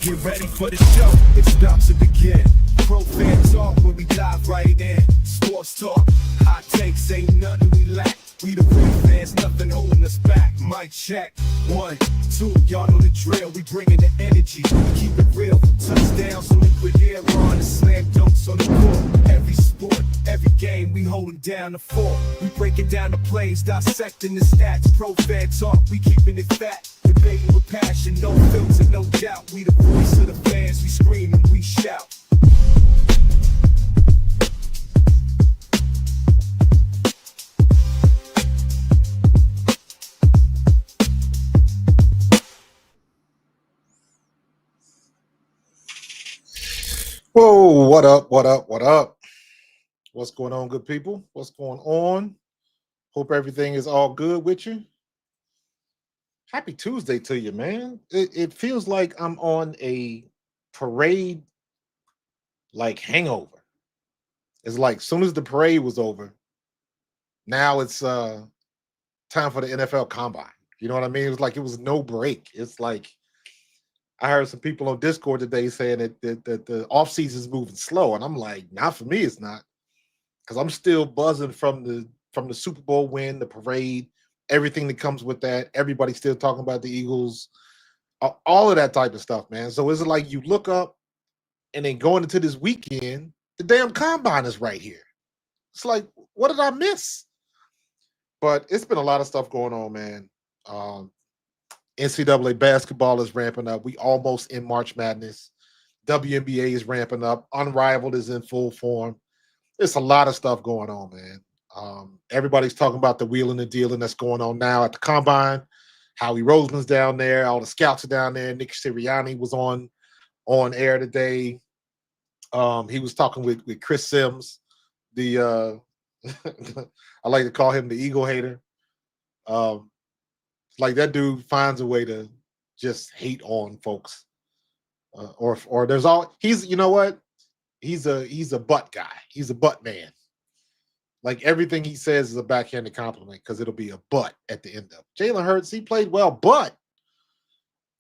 Get ready for the show, it's about to begin. Pro fan talk when we dive right in. Sports talk, hot takes, ain't nothing we lack. We the real fans, nothing holding us back. Mic check, 1, 2, y'all know the drill. We bringing the energy, we keep it real. Touchdowns on liquid air, on the slam dunks on the court. Every sport, every game, we holding down the fort. We breaking down the plays, dissecting the stats. Pro fan talk, we keeping it fat. Debating with passion, no filter, no doubt. We the voice of the fans, we scream and we shout. Whoa, what up, what up, what up? What's going on, good people? What's going on? Hope everything is all good with you. Happy Tuesday to you, man. It feels like I'm on a parade like hangover. It's like soon as the parade was over, now it's time for the NFL combine. You know what I mean? It was like it was no break. It's like I heard some people on Discord today saying that the offseason is moving slow, and I'm like, not for me, it's not, because I'm still buzzing from the Super Bowl win, the parade, everything that comes with that. Everybody's still talking about the Eagles, all of that type of stuff, man. So it's like you look up, and then going into this weekend, the damn combine is right here. It's like, what did I miss? But it's been a lot of stuff going on, man. NCAA basketball is ramping up. We almost in March Madness. WNBA is ramping up. Unrivaled is in full form. There's a lot of stuff going on, man. Everybody's talking about the wheeling and dealing that's going on now at the combine. Howie Roseman's down there. All the scouts are down there. Nick Sirianni was on air today. He was talking with Chris Sims, the I like to call him the Eagle hater. Like that dude finds a way to just hate on folks, or there's all he's. You know what? He's a butt guy. He's a butt man. Like everything he says is a backhanded compliment because it'll be a but at the end of it. Jalen Hurts, he played well, but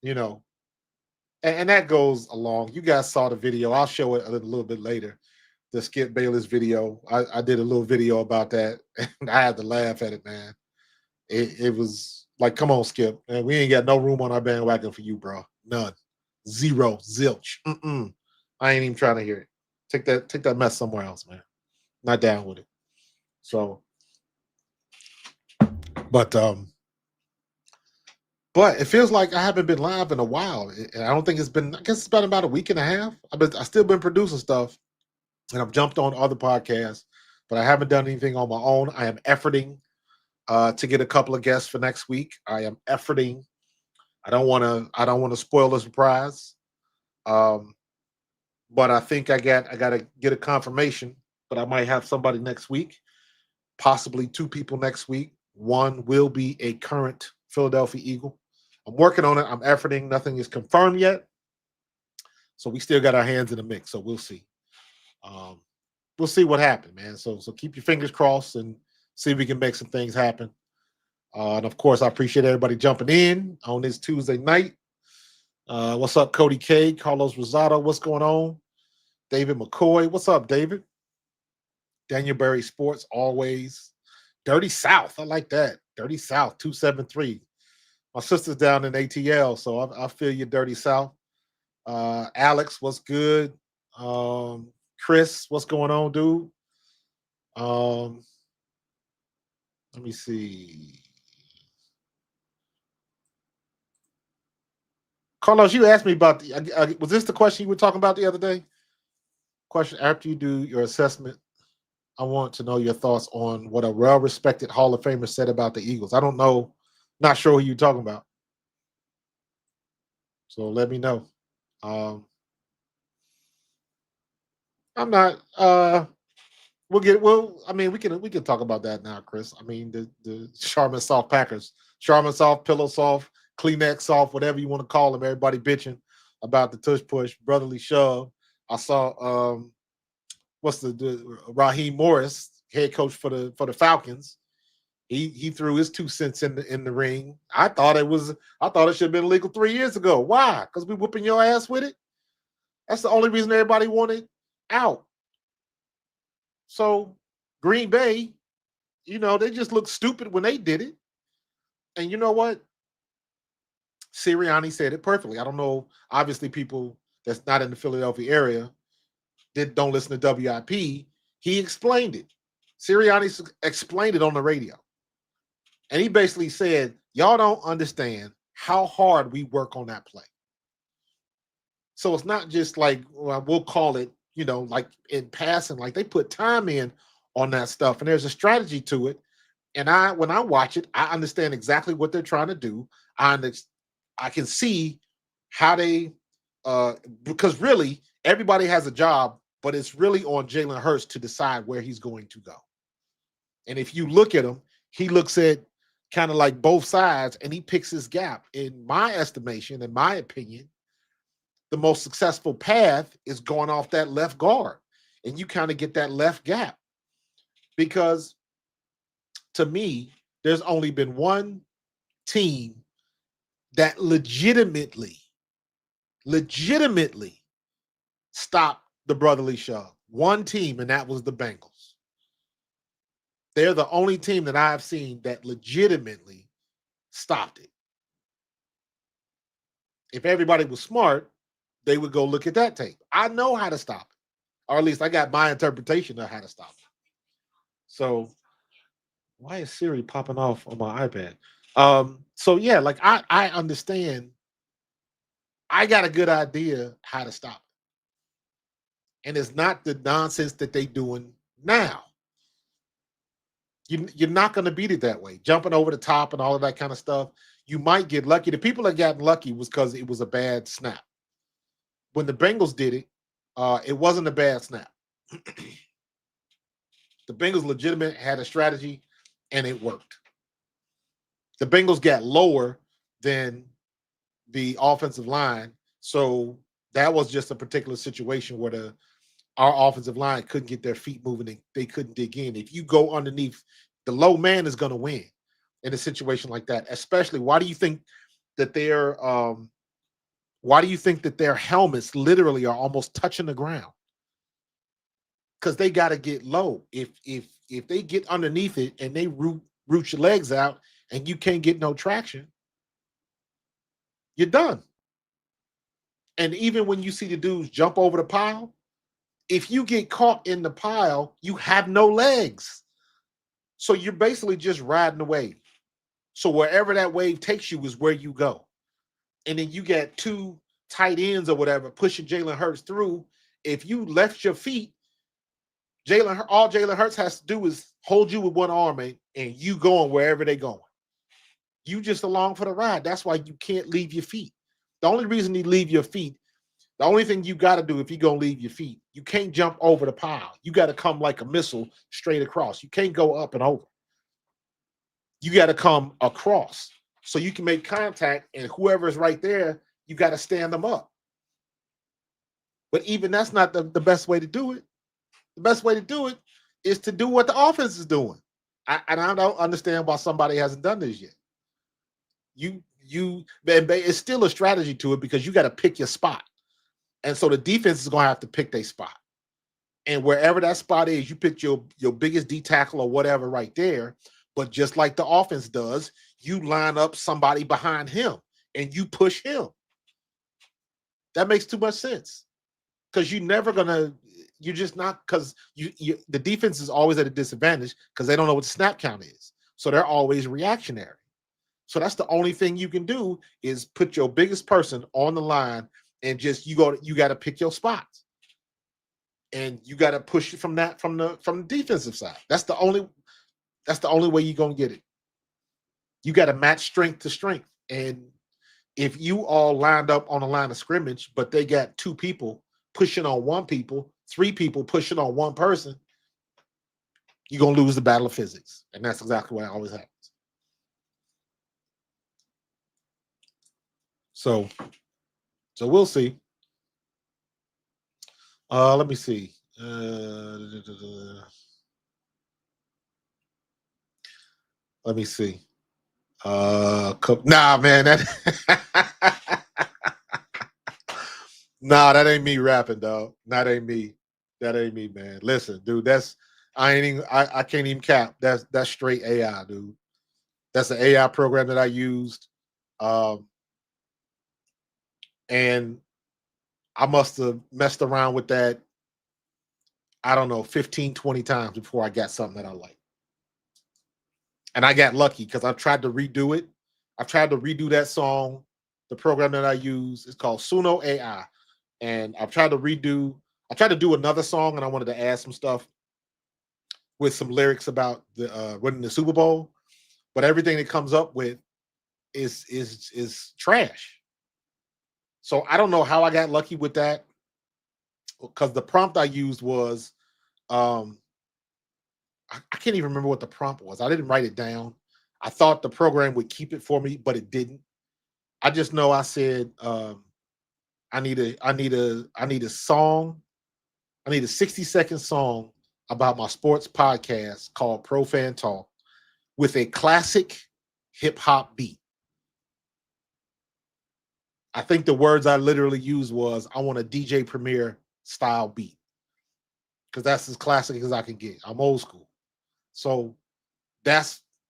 you know, and that goes along. You guys saw the video. I'll show it a little bit later. The Skip Bayless video. I did a little video about that, and I had to laugh at it, man. It was like, come on, Skip. Man, we ain't got no room on our bandwagon for you, bro. None. Zero. Zilch. I ain't even trying to hear it. Take that mess somewhere else, man. Not down with it. So, but But it feels like I haven't been live in a while. And I don't think it's been, I guess it's been about a week and a half. I still been producing stuff, and I've jumped on other podcasts, but I haven't done anything on my own. I am efforting to get a couple of guests for next week. I am efforting. I don't want to spoil the surprise. Um, but I think I got to get a confirmation, but I might have somebody next week, possibly two people next week. One will be a current Philadelphia Eagle. I'm working on it. I'm efforting. Nothing is confirmed yet. So we still got our hands in the mix. So we'll see. Um, we'll see what happens, man. So keep your fingers crossed and see if we can make some things happen. And of course, I appreciate everybody jumping in on this Tuesday night. What's up, Cody K, Carlos Rosado? What's going on? David McCoy. What's up, David? Daniel Berry Sports, always. Dirty South. I like that. Dirty South, 273. My sister's down in ATL, so I feel you, Dirty South. Alex, what's good? Chris, what's going on, dude? Let me see. Carlos, you asked me about was this the question you were talking about the other day? Question: after you do your assessment, I want to know your thoughts on what a well-respected Hall of Famer said about the Eagles. I don't know, not sure who you're talking about. So let me know. I'm not. I mean, we can talk about that now, Chris. I mean, the Charmin Soft Packers, Charmin Soft, Pillow Soft, Kleenex Soft, whatever you want to call them. Everybody bitching about the tush push, brotherly shove. I saw what's the Raheem Morris, head coach for the Falcons. He threw his 2 cents in the ring. I thought it should have been illegal 3 years ago. Why? Because we whooping your ass with it. That's the only reason everybody wanted out. So Green Bay, they just looked stupid when they did it. And you know what? Sirianni said it perfectly. I don't know. Obviously, people that's not in the Philadelphia area don't listen to WIP. He explained it. Sirianni explained it on the radio. And he basically said, y'all don't understand how hard we work on that play. So it's not just like, well, we'll call it, like in passing, like they put time in on that stuff. And there's a strategy to it. And when I watch it, I understand exactly what they're trying to do. I can see how they, because really everybody has a job, but it's really on Jalen Hurts to decide where he's going to go. And if you look at him, he looks at kind of like both sides and he picks his gap. In my estimation, in my opinion, the most successful path is going off that left guard. And you kind of get that left gap. Because to me, there's only been one team that legitimately stopped the brotherly shove. One team, and that was the Bengals. They're the only team that I've seen that legitimately stopped it. If everybody was smart, they would go look at that tape. I know how to stop it. Or at least I got my interpretation of how to stop it. So why is Siri popping off on my iPad? So yeah, like I understand. I got a good idea how to stop it. And it's not the nonsense that they doing now. You're not going to beat it that way. Jumping over the top and all of that kind of stuff. You might get lucky. The people that got lucky was because it was a bad snap. When the Bengals did it, it wasn't a bad snap. The Bengals legitimate had a strategy, and it worked. The Bengals got lower than the offensive line, so that was just a particular situation where our offensive line couldn't get their feet moving and they couldn't dig in. If you go underneath, the low man is going to win in a situation like that. Especially, why do you think that their helmets literally are almost touching the ground? Because they got to get low. If they get underneath it and they root your legs out and you can't get no traction, you're done. And even when you see the dudes jump over the pile, if you get caught in the pile, you have no legs. So you're basically just riding away. So wherever that wave takes you is where you go. And then you get two tight ends or whatever pushing Jalen Hurts through. If you left your feet, all Jalen Hurts has to do is hold you with one arm and you going wherever they going. You just along for the ride. That's why you can't leave your feet. The only reason you leave your feet, the only thing you got to do if you're going to leave your feet, you can't jump over the pile. You got to come like a missile straight across. You can't go up and over. You got to come across so you can make contact, and whoever is right there, you got to stand them up. But even that's not the best way to do it. The best way to do it is to do what the offense is doing. And I don't understand why somebody hasn't done this yet. It's still a strategy to it because you got to pick your spot. And so the defense is going to have to pick their spot. And wherever that spot is, you pick your biggest D tackle or whatever right there. But just like the offense does, you line up somebody behind him and you push him. That makes too much sense. Because you're just not, because the defense is always at a disadvantage because they don't know what the snap count is. So they're always reactionary. So that's the only thing you can do is put your biggest person on the line and just you got to pick your spots. And you got to push it from the defensive side. That's the only way you're going to get it. You got to match strength to strength. And if you all lined up on a line of scrimmage, but they got two people pushing on one people, three people pushing on one person, you're going to lose the battle of physics. And that's exactly what always happens. So we'll see. Let me see. Let me see. Nah, man, that ain't me rapping, dog. That ain't me. That ain't me, man. Listen, dude, I can't even cap. That's straight AI, dude. That's an AI program that I used. And I must have messed around with that, I don't know, 15, 20 times before I got something that I like. And I got lucky because I tried to redo it. I've tried to redo that song. The program that I use is called Suno AI. And I've tried to do another song, and I wanted to add some stuff with some lyrics about the winning the Super Bowl. But everything it comes up with is trash. So I don't know how I got lucky with that, because the prompt I used was, I can't even remember what the prompt was. I didn't write it down. I thought the program would keep it for me, but it didn't. I just know I said, I need a song. I need a 60-second song about my sports podcast called Pro Fan Talk with a classic hip hop beat. I think the words I literally used was, I want a DJ Premier style beat, because that's as classic as I can get. I'm old school. So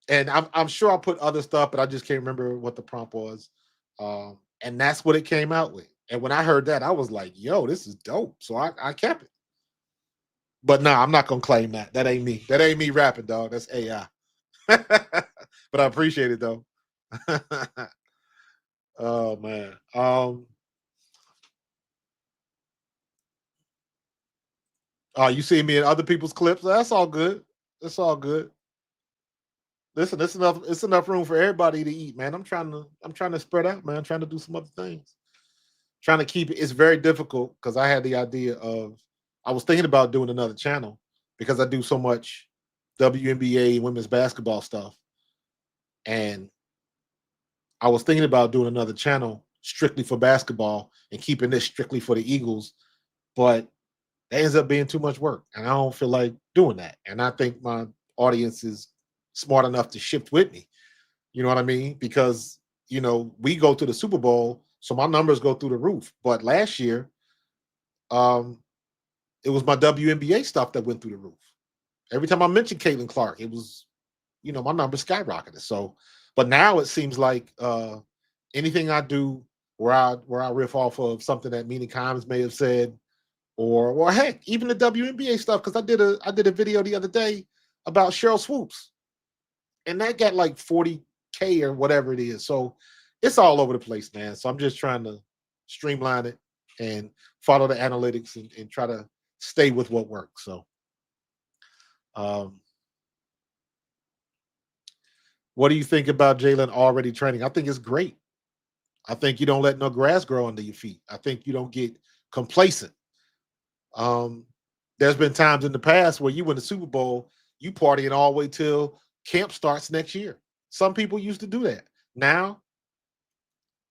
and I'm sure I'll put other stuff, but I just can't remember what the prompt was. And that's what it came out with. And when I heard that, I was like, yo, this is dope. So I kept it. But nah, I'm not going to claim that. That ain't me. That ain't me rapping, dog. That's AI. But I appreciate it, though. Oh, man. You see me in other people's clips? That's all good. It's all good. Listen, it's enough room for everybody to eat, man. I'm trying to spread out, man. I'm trying to do some other things. Trying to keep it. It's very difficult because I had the idea of, I was thinking about doing another channel because I do so much WNBA women's basketball stuff. And I was thinking about doing another channel strictly for basketball and keeping this strictly for the Eagles. But that ends up being too much work. And I don't feel like doing that. And I think my audience is smart enough to shift with me. You know what I mean? Because, we go to the Super Bowl, so my numbers go through the roof. But last year, it was my WNBA stuff that went through the roof. Every time I mentioned Caitlin Clark, it was, my numbers skyrocketed. So, but now it seems like anything I do where I riff off of something that Meaning Kimes may have said, or heck, even the WNBA stuff, because I did a video the other day about Cheryl Swoops, and that got like 40K K or whatever it is. So it's all over the place, man. So I'm just trying to streamline it and follow the analytics and try to stay with what works. So um, what do you think about Jalen already training? I think it's great. I think you don't let no grass grow under your feet. I think you don't get complacent. Um, there's been times in the past where you win the Super Bowl, you partying all the way till camp starts next year. Some people used to do that. Now,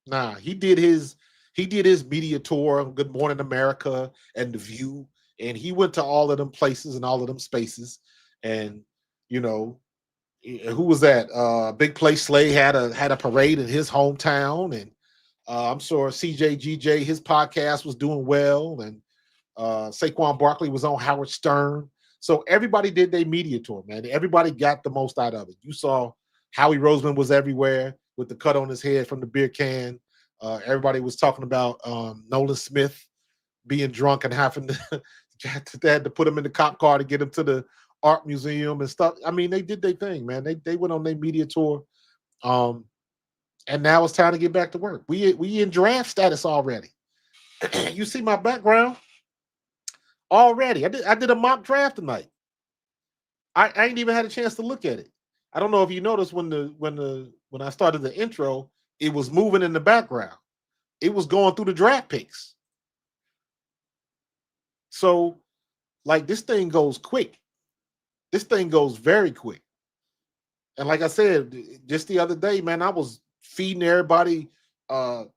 nah, he did his media tour on Good Morning America and The View, and he went to all of them places and all of them spaces. And you know, who was that? Big Play Slay had a parade in his hometown, and I'm sure CJGJ, his podcast was doing well, and Saquon Barkley was on Howard Stern. So everybody did their media tour, man. Everybody got the most out of it. You saw Howie Roseman was everywhere with the cut on his head from the beer can. Everybody was talking about Nolan Smith being drunk and having to they had to put him in the cop car to get him to the art museum and stuff. I mean, they did their thing, man. They went on their media tour. Um, and now it's time to get back to work. We in draft status already. You see my background already. I did a mock draft tonight. I ain't even had a chance to look at it. I don't know if you noticed when I started the intro, it was moving in the background. It was going through the draft picks. So like this thing goes quick. This thing goes very quick. And like I said, just the other day, man, I was feeding everybody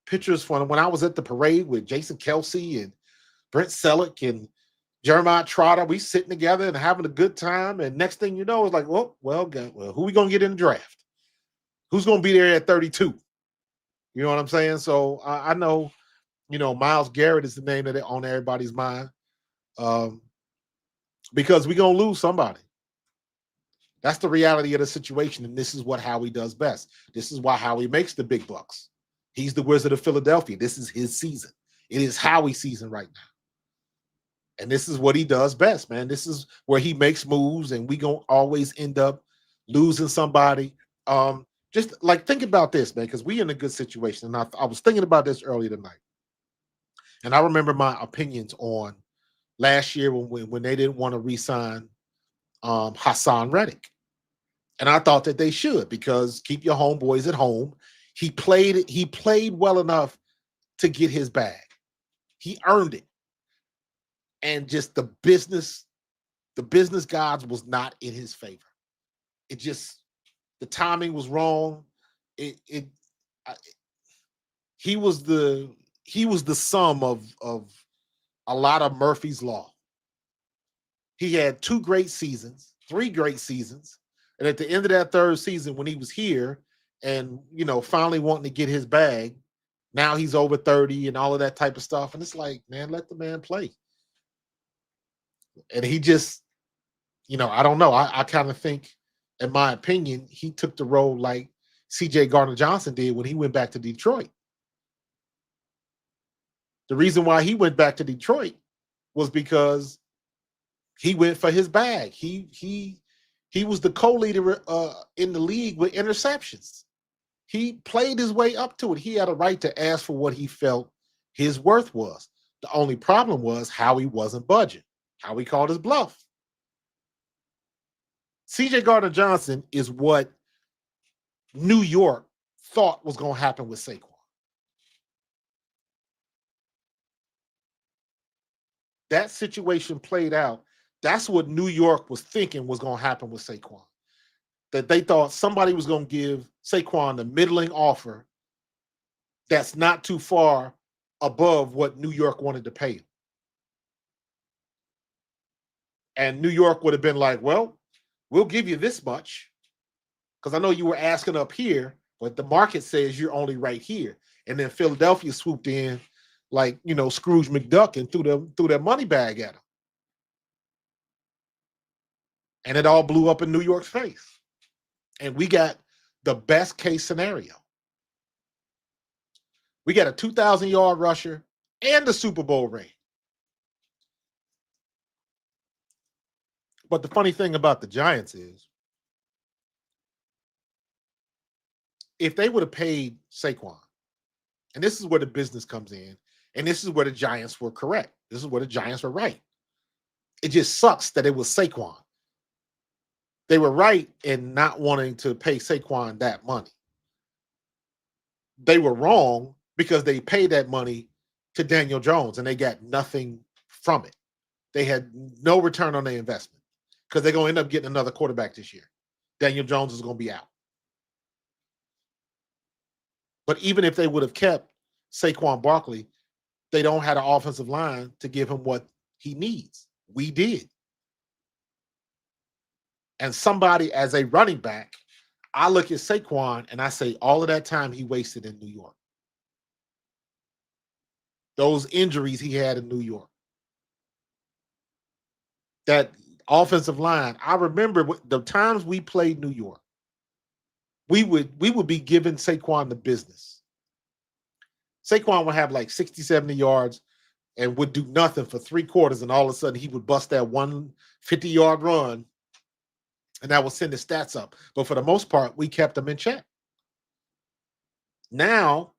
pictures from when I was at the parade with Jason Kelsey and Brent Selleck and Jeremiah Trotter. We sitting together and having a good time. And next thing you know, it's like, well, who we gonna get in the draft? Who's gonna be there at 32? You know what I'm saying? So I know, Miles Garrett is the name that on everybody's mind, um, because we're gonna lose somebody. That's the reality of the situation, and this is what Howie does best. This is why Howie makes the big bucks. He's the Wizard of Philadelphia. This is his season. It is Howie's season right now. And this is what he does best, man. This is where he makes moves, and we gonna always end up losing somebody. Just like think about this, man, because we in a good situation. And I was thinking about this earlier tonight, and I remember my opinions on last year when they didn't want to re-sign Hassan Reddick, and I thought that they should because keep your homeboys at home. He played well enough to get his bag. He earned it, and just the business gods was not in his favor. It just the timing was wrong. It I- he was the sum of a lot of Murphy's law. He had two great seasons, three great seasons, and at the end of that third season, when he was here and finally wanting to get his bag, now he's over 30 and all of that type of stuff, and it's like, man, let the man play. And he just, I don't know. I kind of think, in my opinion, he took the role like C.J. Gardner Johnson did when he went back to Detroit. The reason why he went back to Detroit was because he went for his bag. He was the co-leader in the league with interceptions. He played his way up to it. He had a right to ask for what he felt his worth was. The only problem was how he wasn't budging, how he called his bluff. C.J. Gardner Johnson is what New York thought was going to happen with Saquon. That situation played out. That's what New York was thinking was going to happen with Saquon. That they thought somebody was going to give Saquon a middling offer that's not too far above what New York wanted to pay him. And New York would have been like, well, we'll give you this much because I know you were asking up here, but the market says you're only right here. And then Philadelphia swooped in like, Scrooge McDuck and threw their money bag at him. And it all blew up in New York's face. And we got the best case scenario. We got a 2,000-yard rusher and the Super Bowl ring. But the funny thing about the Giants is if they would have paid Saquon, and this is where the business comes in, and this is where the Giants were correct. This is where the Giants were right. It just sucks that it was Saquon. They were right in not wanting to pay Saquon that money. They were wrong because they paid that money to Daniel Jones and they got nothing from it. They had no return on their investment because they're going to end up getting another quarterback this year. Daniel Jones is going to be out. But even if they would have kept Saquon Barkley, they don't have an offensive line to give him what he needs. We did. And somebody as a running back, I look at Saquon and I say all of that time he wasted in New York. Those injuries he had in New York. That offensive line, I remember the times we played New York. We would be giving Saquon the business. Saquon would have like 60, 70 yards and would do nothing for 3 quarters, and all of a sudden he would bust that 150-yard run, and that would send his stats up. But for the most part, we kept him in check. Now,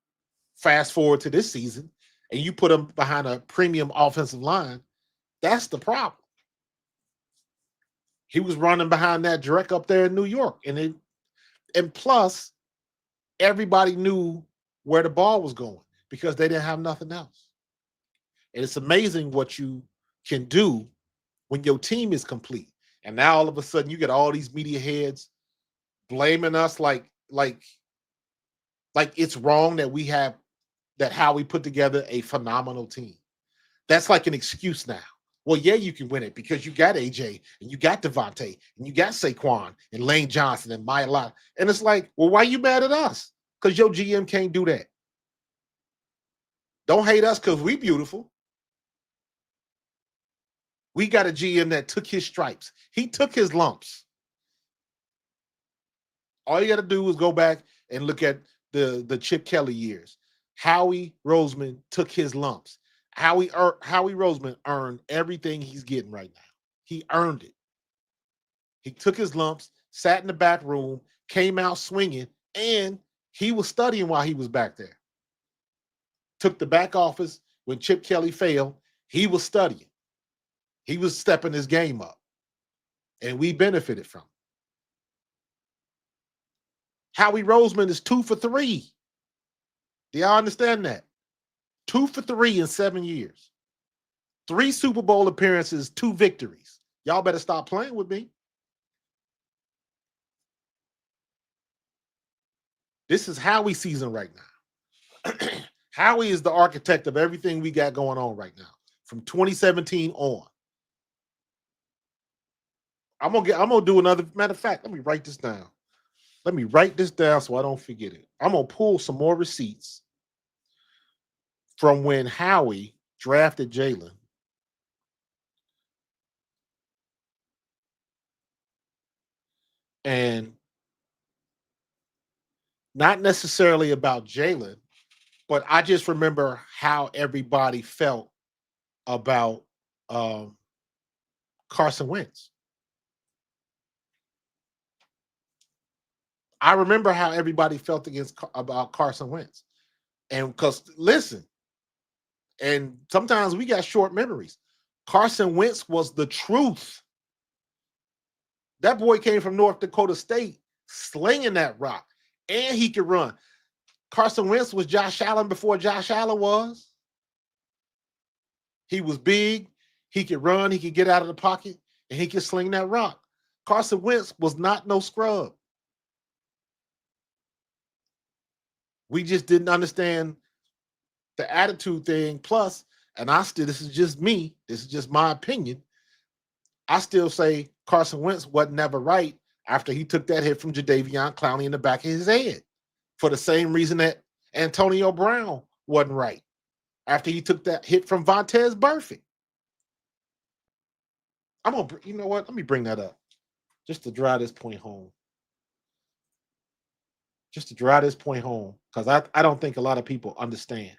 fast forward to this season, and you put him behind a premium offensive line, that's the problem. He was running behind that direct up there in New York. And plus, everybody knew where the ball was going because they didn't have nothing else. And it's amazing what you can do when your team is complete. And now all of a sudden you get all these media heads blaming us like it's wrong that Howie put together a phenomenal team. That's like an excuse now. Well, yeah, you can win it because you got AJ and you got Devontae and you got Saquon and Lane Johnson and Maya Lott. And it's like, well, why you mad at us? Because your GM can't do that. Don't hate us because we beautiful. We got a GM that took his stripes. He took his lumps. All you got to do is go back and look at the Chip Kelly years. Howie Roseman took his lumps. Howie Roseman earned everything he's getting right now. He earned it. He took his lumps, sat in the back room, came out swinging, and he was studying while he was back there. Took the back office when Chip Kelly failed. He was studying. He was stepping his game up, and we benefited from it. Howie Roseman is 2 for 3. Do y'all understand that? 2 for 3 in 7 years. 3 Super Bowl appearances, 2 victories. Y'all better stop playing with me. This is Howie season right now. Howie is the architect of everything we got going on right now from 2017 on. I'm gonna do another matter of fact. Let me write this down. Let me write this down so I don't forget it. I'm gonna pull some more receipts from when Howie drafted Jalen. And not necessarily about Jalen, but I just remember how everybody felt about Carson Wentz. I remember how everybody felt about Carson Wentz. And because, listen, and sometimes we got short memories. Carson Wentz was the truth. That boy came from North Dakota State slinging that rock, and he could run. Carson Wentz was Josh Allen before Josh Allen was. He was big. He could run. He could get out of the pocket, and he could sling that rock. Carson Wentz was not no scrub. We just didn't understand the attitude thing. Plus, and this is just me. This is just my opinion. I still say Carson Wentz wasn't never right after he took that hit from Jadeveon Clowney in the back of his head for the same reason that Antonio Brown wasn't right after he took that hit from Vontaze Burfict. You know what? Let me bring that up just to drive this point home. Because I don't think a lot of people understand.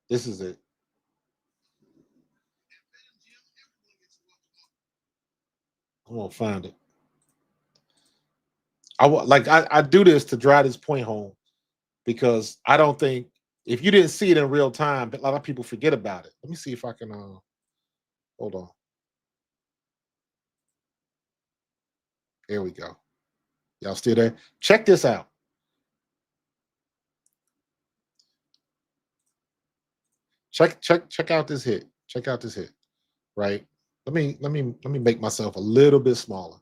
This is it. I'm gonna find it. I do this to drive this point home because I don't think if you didn't see it in real time, a lot of people forget about it. Let me see if I can hold on. There we go. Y'all still there? Check this out. Check out this hit. Check out this hit. Right. Let me make myself a little bit smaller.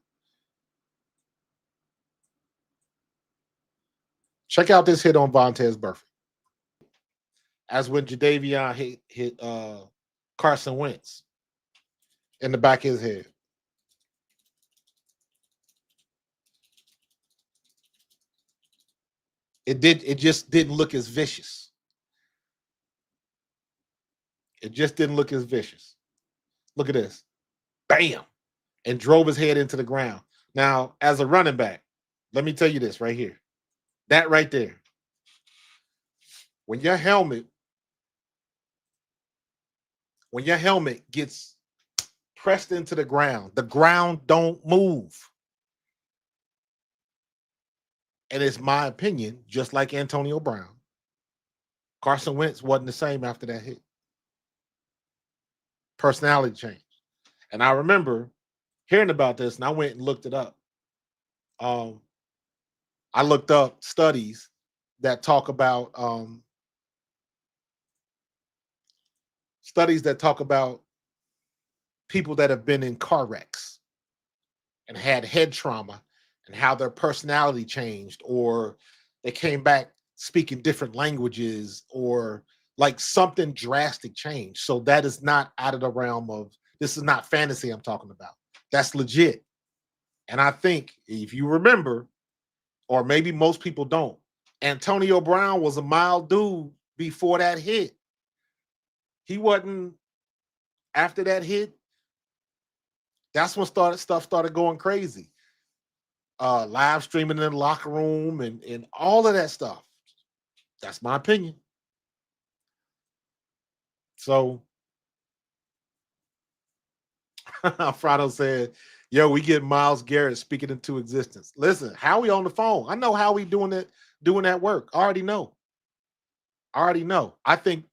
Check out this hit on Vontez Burfict. As when Jadeveon hit Carson Wentz in the back of his head. It just didn't look as vicious. It just didn't look as vicious. Look at this. Bam. And drove his head into the ground. Now, as a running back, let me tell you this right here. That right there. When your helmet gets pressed into the ground don't move. And it's my opinion, just like Antonio Brown, Carson Wentz wasn't the same after that hit. Personality changed. And I remember hearing about this, and I went and looked it up. I looked up studies that talk about people that have been in car wrecks and had head trauma and how their personality changed, or they came back speaking different languages, or like something drastic changed. So that is not out of the realm of, this is not fantasy I'm talking about. That's legit. And I think if you remember, or maybe most people don't, Antonio Brown was a mild dude before that hit. He wasn't, after that hit, that's when stuff started going crazy. Live streaming in the locker room and all of that stuff. That's my opinion. So Frado said, yo, we get Myles Garrett speaking into existence. Listen, Howie on the phone. I know Howie doing that work. I already know. I think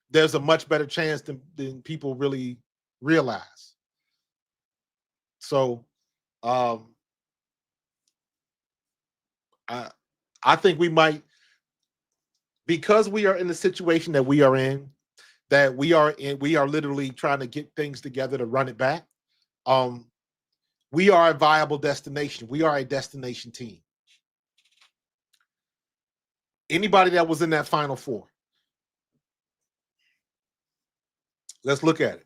there's a much better chance than people really realize. So I think we might, because we are in the situation that we are in, we are literally trying to get things together to run it back. We are a viable destination. We are a destination team. Anybody that was in that Final Four, let's look at it.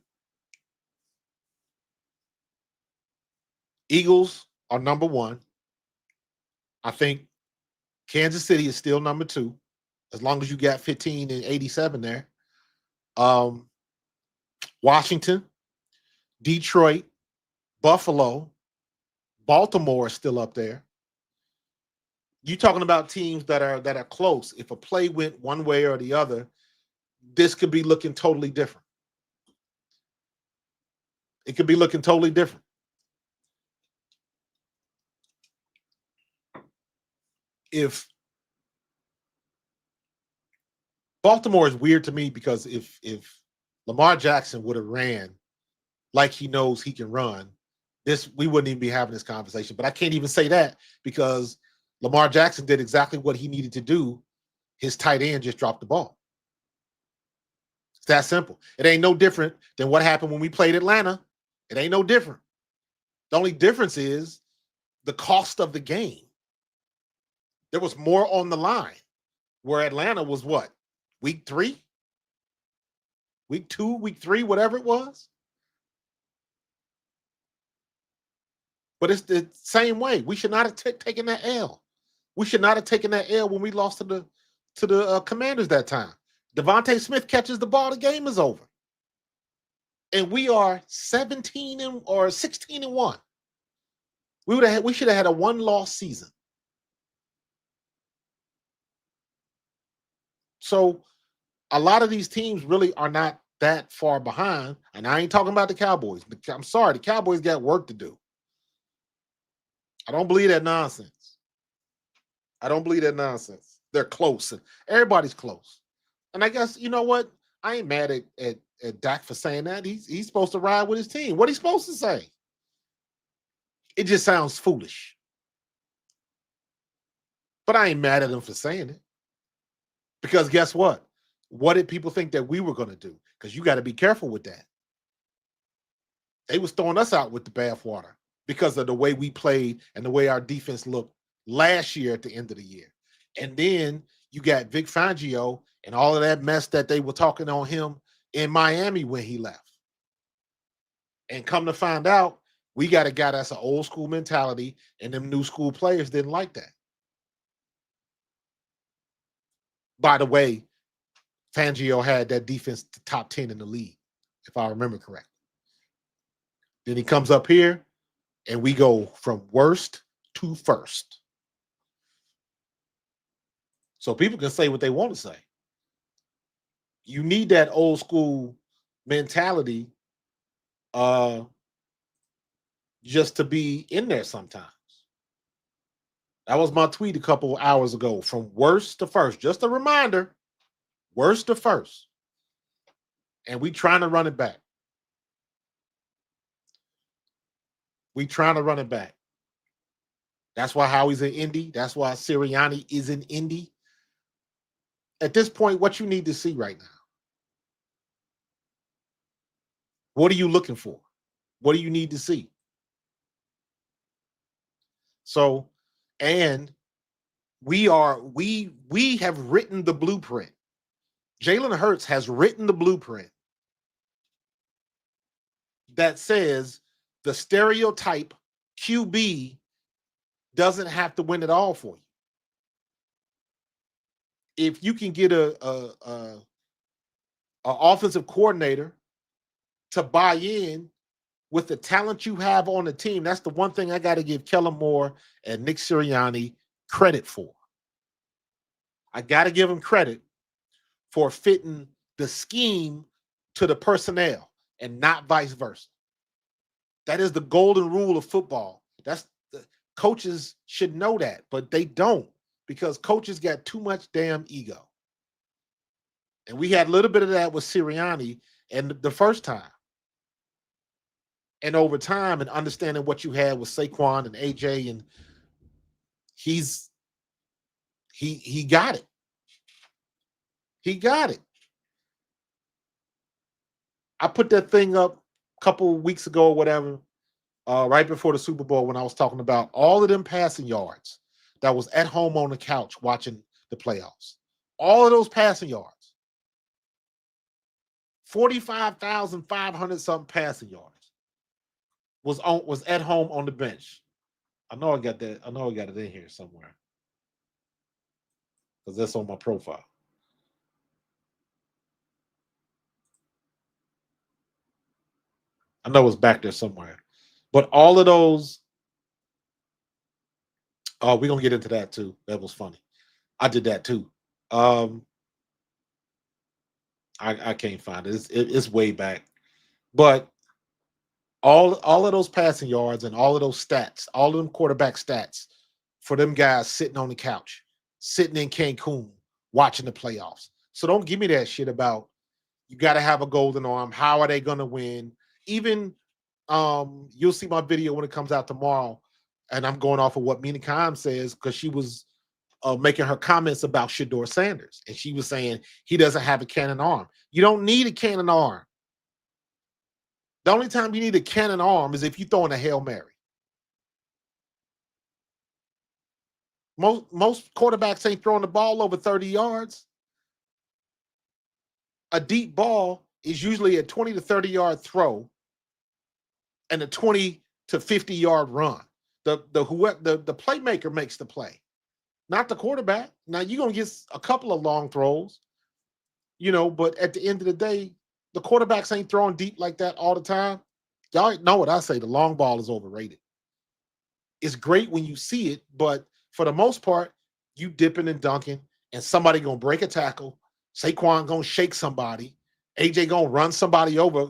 Eagles are number one. I think Kansas City is still number two, as long as you got 15 and 87 there. Washington, Detroit, Buffalo, Baltimore is still up there. You talking about teams that are close. If a play went one way or the other, this could be looking totally different. It could be looking totally different. If Baltimore is weird to me, because if Lamar Jackson would have ran like he knows he can run, we wouldn't even be having this conversation. But I can't even say that, because Lamar Jackson did exactly what he needed to do. His tight end just dropped the ball. It's that simple. It ain't no different than what happened when we played Atlanta. It ain't no different. The only difference is the cost of the game. There was more on the line, where Atlanta was what? Week 3? Week 2, week 3, whatever it was. But it's the same way. We should not have taken that L. We should not have taken that L when we lost to the Commanders that time. Devontae Smith catches the ball, the game is over. And we are 16 and 1. We should have had a one-loss season. So a lot of these teams really are not that far behind. And I ain't talking about the Cowboys. I'm sorry, the Cowboys got work to do. I don't believe that nonsense. I don't believe that nonsense. They're close. Everybody's close. And I guess, you know what? I ain't mad at Dak for saying that. He's supposed to ride with his team. What he's supposed to say? It just sounds foolish. But I ain't mad at him for saying it. Because guess what? What did people think that we were going to do? Because you got to be careful with that. They was throwing us out with the bathwater because of the way we played and the way our defense looked last year at the end of the year. And then you got Vic Fangio and all of that mess that they were talking on him in Miami when he left. And come to find out, we got a guy that's an old school mentality, and them new school players didn't like that. By the way, Fangio had that defense top 10 in the league, if I remember correctly. Then he comes up here, and we go from worst to first. So people can say what they want to say. You need that old school mentality just to be in there sometimes. That was my tweet a couple hours ago, from worst to first. Just a reminder, worst to first. And we trying to run it back. We trying to run it back. That's why Howie's in Indy. That's why Sirianni is in Indy. At this point, what you need to see right now? What are you looking for? What do you need to see? So, and we have written the blueprint. Jalen Hurts has written the blueprint that says the stereotype QB doesn't have to win it all for you. If you can get a offensive coordinator to buy in with the talent you have on the team, that's the one thing I got to give Kellen Moore and Nick Sirianni credit for. I got to give them credit for fitting the scheme to the personnel and not vice versa. That is the golden rule of football. That's the coaches should know that, but they don't, because coaches got too much damn ego. And we had a little bit of that with Sirianni and the first time. And over time, and understanding what you had with Saquon and AJ, and he got it. He got it. I put that thing up a couple of weeks ago or whatever, right before the Super Bowl, when I was talking about all of them passing yards that was at home on the couch watching the playoffs. All of those passing yards. 45,500 something passing yards was at home on the bench. I know I got that. I know I got it in here somewhere, because that's on my profile. I know it's back there somewhere. But all of those, we're going to get into that too. That was funny. I did that too. I can't find it. It's way back. But all of those passing yards and all of those stats, all of them quarterback stats for them guys sitting on the couch, sitting in Cancun, watching the playoffs. So don't give me that shit about you got to have a golden arm. How are they going to win? Even you'll see my video when it comes out tomorrow, and I'm going off of what Mina Khan says, because she was making her comments about Shedeur Sanders, and she was saying he doesn't have a cannon arm. You don't need a cannon arm. The only time you need a cannon arm is if you're throwing a Hail Mary. Most quarterbacks ain't throwing the ball over 30 yards. A deep ball is usually a 20 to 30 yard throw and a 20 to 50 yard run. The playmaker makes the play, not the quarterback. Now you're gonna get a couple of long throws, but at the end of the day, the quarterbacks ain't throwing deep like that all the time. Y'all know what I say. The long ball is overrated. It's great when you see it, but for the most part, you dipping and dunking, and somebody gonna break a tackle, Saquon gonna shake somebody. AJ gonna run somebody over,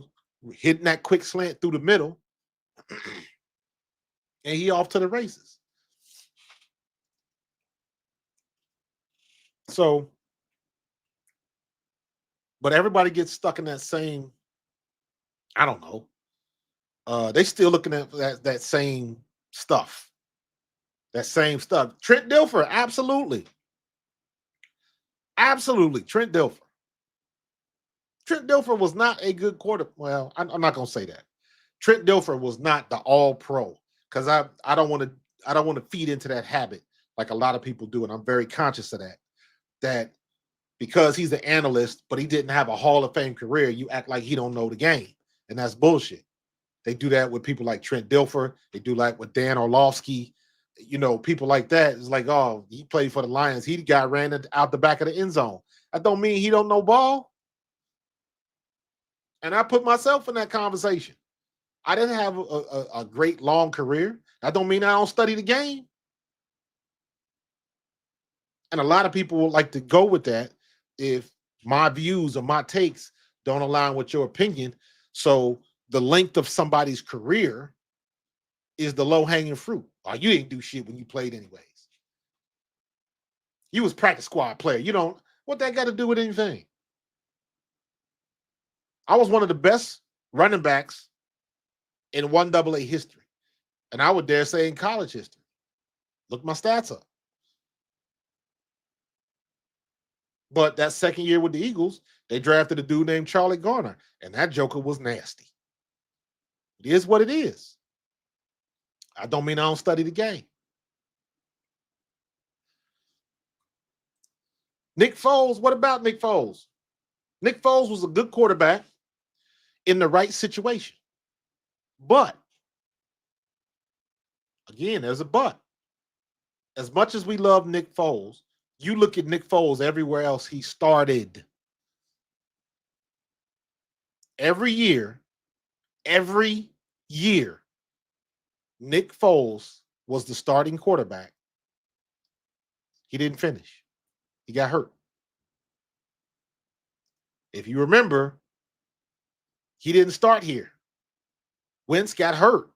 hitting that quick slant through the middle, and he off to the races. So, but everybody gets stuck in that same, I don't know. They still looking at that same stuff. That same stuff. Trent Dilfer, absolutely. Absolutely. Trent Dilfer. Trent Dilfer was not a good quarter. Well, I'm not gonna say that. Trent Dilfer was not the all pro because I don't want to feed into that habit like a lot of people do, and I'm very conscious of that. That because he's an analyst, but he didn't have a Hall of Fame career, you act like he don't know the game, and that's bullshit. They do that with people like Trent Dilfer. They do like with Dan Orlovsky. People like that. It's like, oh, he played for the Lions. He got ran out the back of the end zone. That don't mean he don't know ball. And I put myself in that conversation. I didn't have a great long career. That don't mean I don't study the game. And a lot of people would like to go with that if my views or my takes don't align with your opinion. So the length of somebody's career is the low-hanging fruit. Oh, you didn't do shit when you played anyways. You was practice squad player. What that got to do with anything? I was one of the best running backs in 1AA history. And I would dare say in college history. Look my stats up. But that second year with the Eagles, they drafted a dude named Charlie Garner. And that joker was nasty. It is what it is. I don't mean I don't study the game. Nick Foles, what about Nick Foles? Nick Foles was a good quarterback in the right situation. But, again, there's a but. As much as we love Nick Foles, you look at Nick Foles everywhere else he started. Every year, Nick Foles was the starting quarterback. He didn't finish. He got hurt. If you remember, he didn't start here. Wentz got hurt.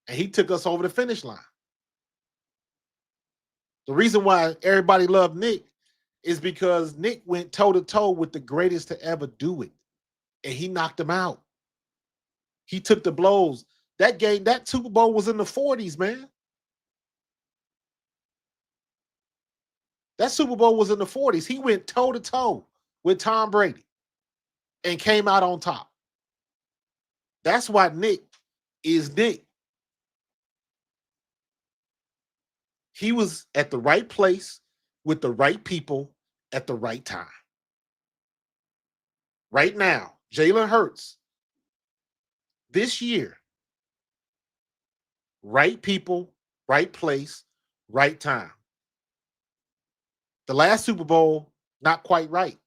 And he took us over the finish line. The reason why everybody loved Nick is because Nick went toe-to-toe with the greatest to ever do it. And he knocked him out. He took the blows. That game, that Super Bowl was in the 40s, man. That Super Bowl was in the 40s. He went toe-to-toe with Tom Brady and came out on top. That's why Nick is Nick. He was at the right place with the right people at the right time. Right now, Jalen Hurts, this year, right people, right place, right time. The last Super Bowl, not quite right,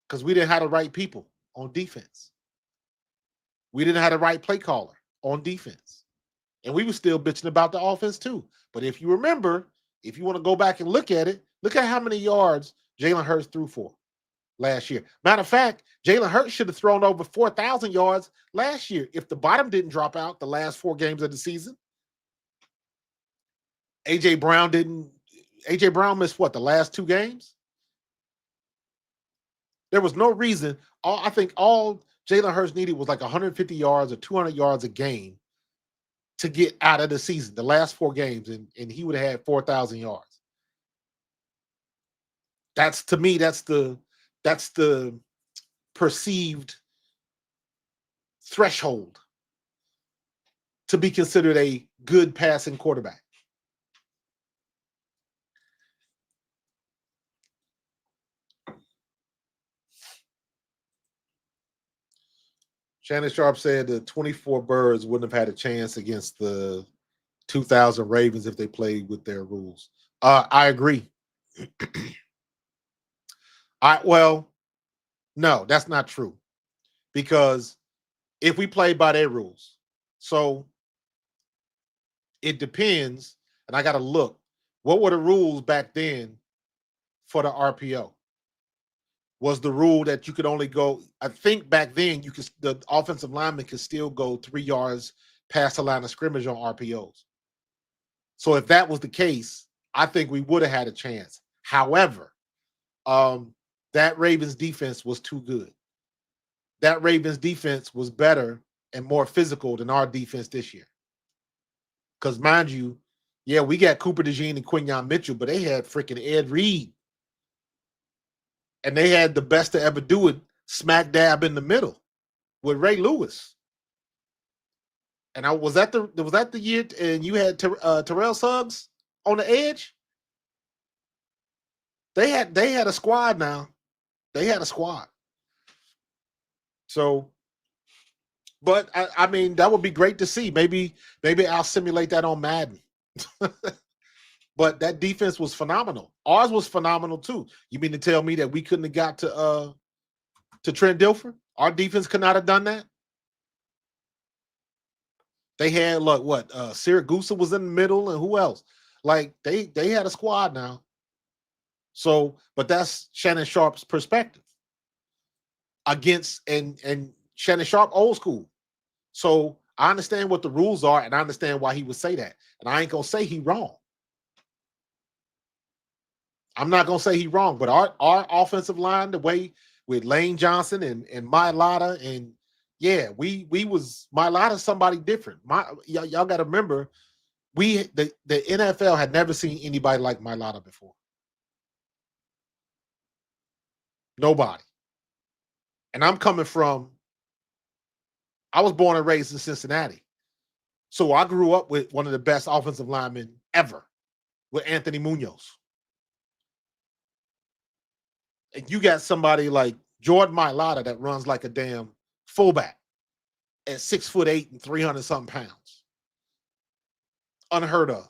because we didn't have the right people on defense. We didn't have the right play caller on defense. And we were still bitching about the offense too. But if you remember, if you want to go back and look at it, look at how many yards Jalen Hurts threw for last year. Matter of fact, Jalen Hurts should have thrown over 4,000 yards last year if the bottom didn't drop out the last 4 games of the season. A.J. Brown missed what, the last 2 games? There was no reason. I think all Jalen Hurts needed was like 150 yards or 200 yards a game to get out of the season, the last 4 games, and he would have had 4,000 yards. That's, to me, that's the perceived threshold to be considered a good passing quarterback. Shannon Sharp said the 24 Birds wouldn't have had a chance against the 2000 Ravens if they played with their rules. I agree. No, that's not true. Because if we play by their rules, so it depends, and I got to look. What were the rules back then for the RPO? was the rule that you could only go. I think back then the offensive lineman could still go 3 yards past the line of scrimmage on RPOs. So if that was the case, I think we would have had a chance. However, that Ravens defense was too good. That Ravens defense was better and more physical than our defense this year. Because mind you, yeah, we got Cooper DeJean and Quinyon Mitchell, but they had freaking Ed Reed. And they had the best to ever do it smack dab in the middle with Ray Lewis. And was that the year? And you had Terrell Suggs on the edge. They had a squad now. They had a squad. So, but I mean, that would be great to see. Maybe I'll simulate that on Madden. But that defense was phenomenal. Ours was phenomenal too. You mean to tell me that we couldn't have got to Trent Dilfer? Our defense could not have done that. They had Siragusa was in the middle, and who else? Like they had a squad now. So, but that's Shannon Sharp's perspective against and Shannon Sharp old school. So I understand what the rules are, and I understand why he would say that. And I ain't gonna say he wrong. I'm not gonna say he wrong, but our offensive line, the way with Lane Johnson and Mailata, and yeah, we was Mailata somebody different. Y'all got to remember, the NFL had never seen anybody like Mailata before. Nobody. And I'm coming from. I was born and raised in Cincinnati, so I grew up with one of the best offensive linemen ever, with Anthony Munoz. And you got somebody like Jordan Mailata that runs like a damn fullback at 6'8" and 300 something pounds. Unheard of.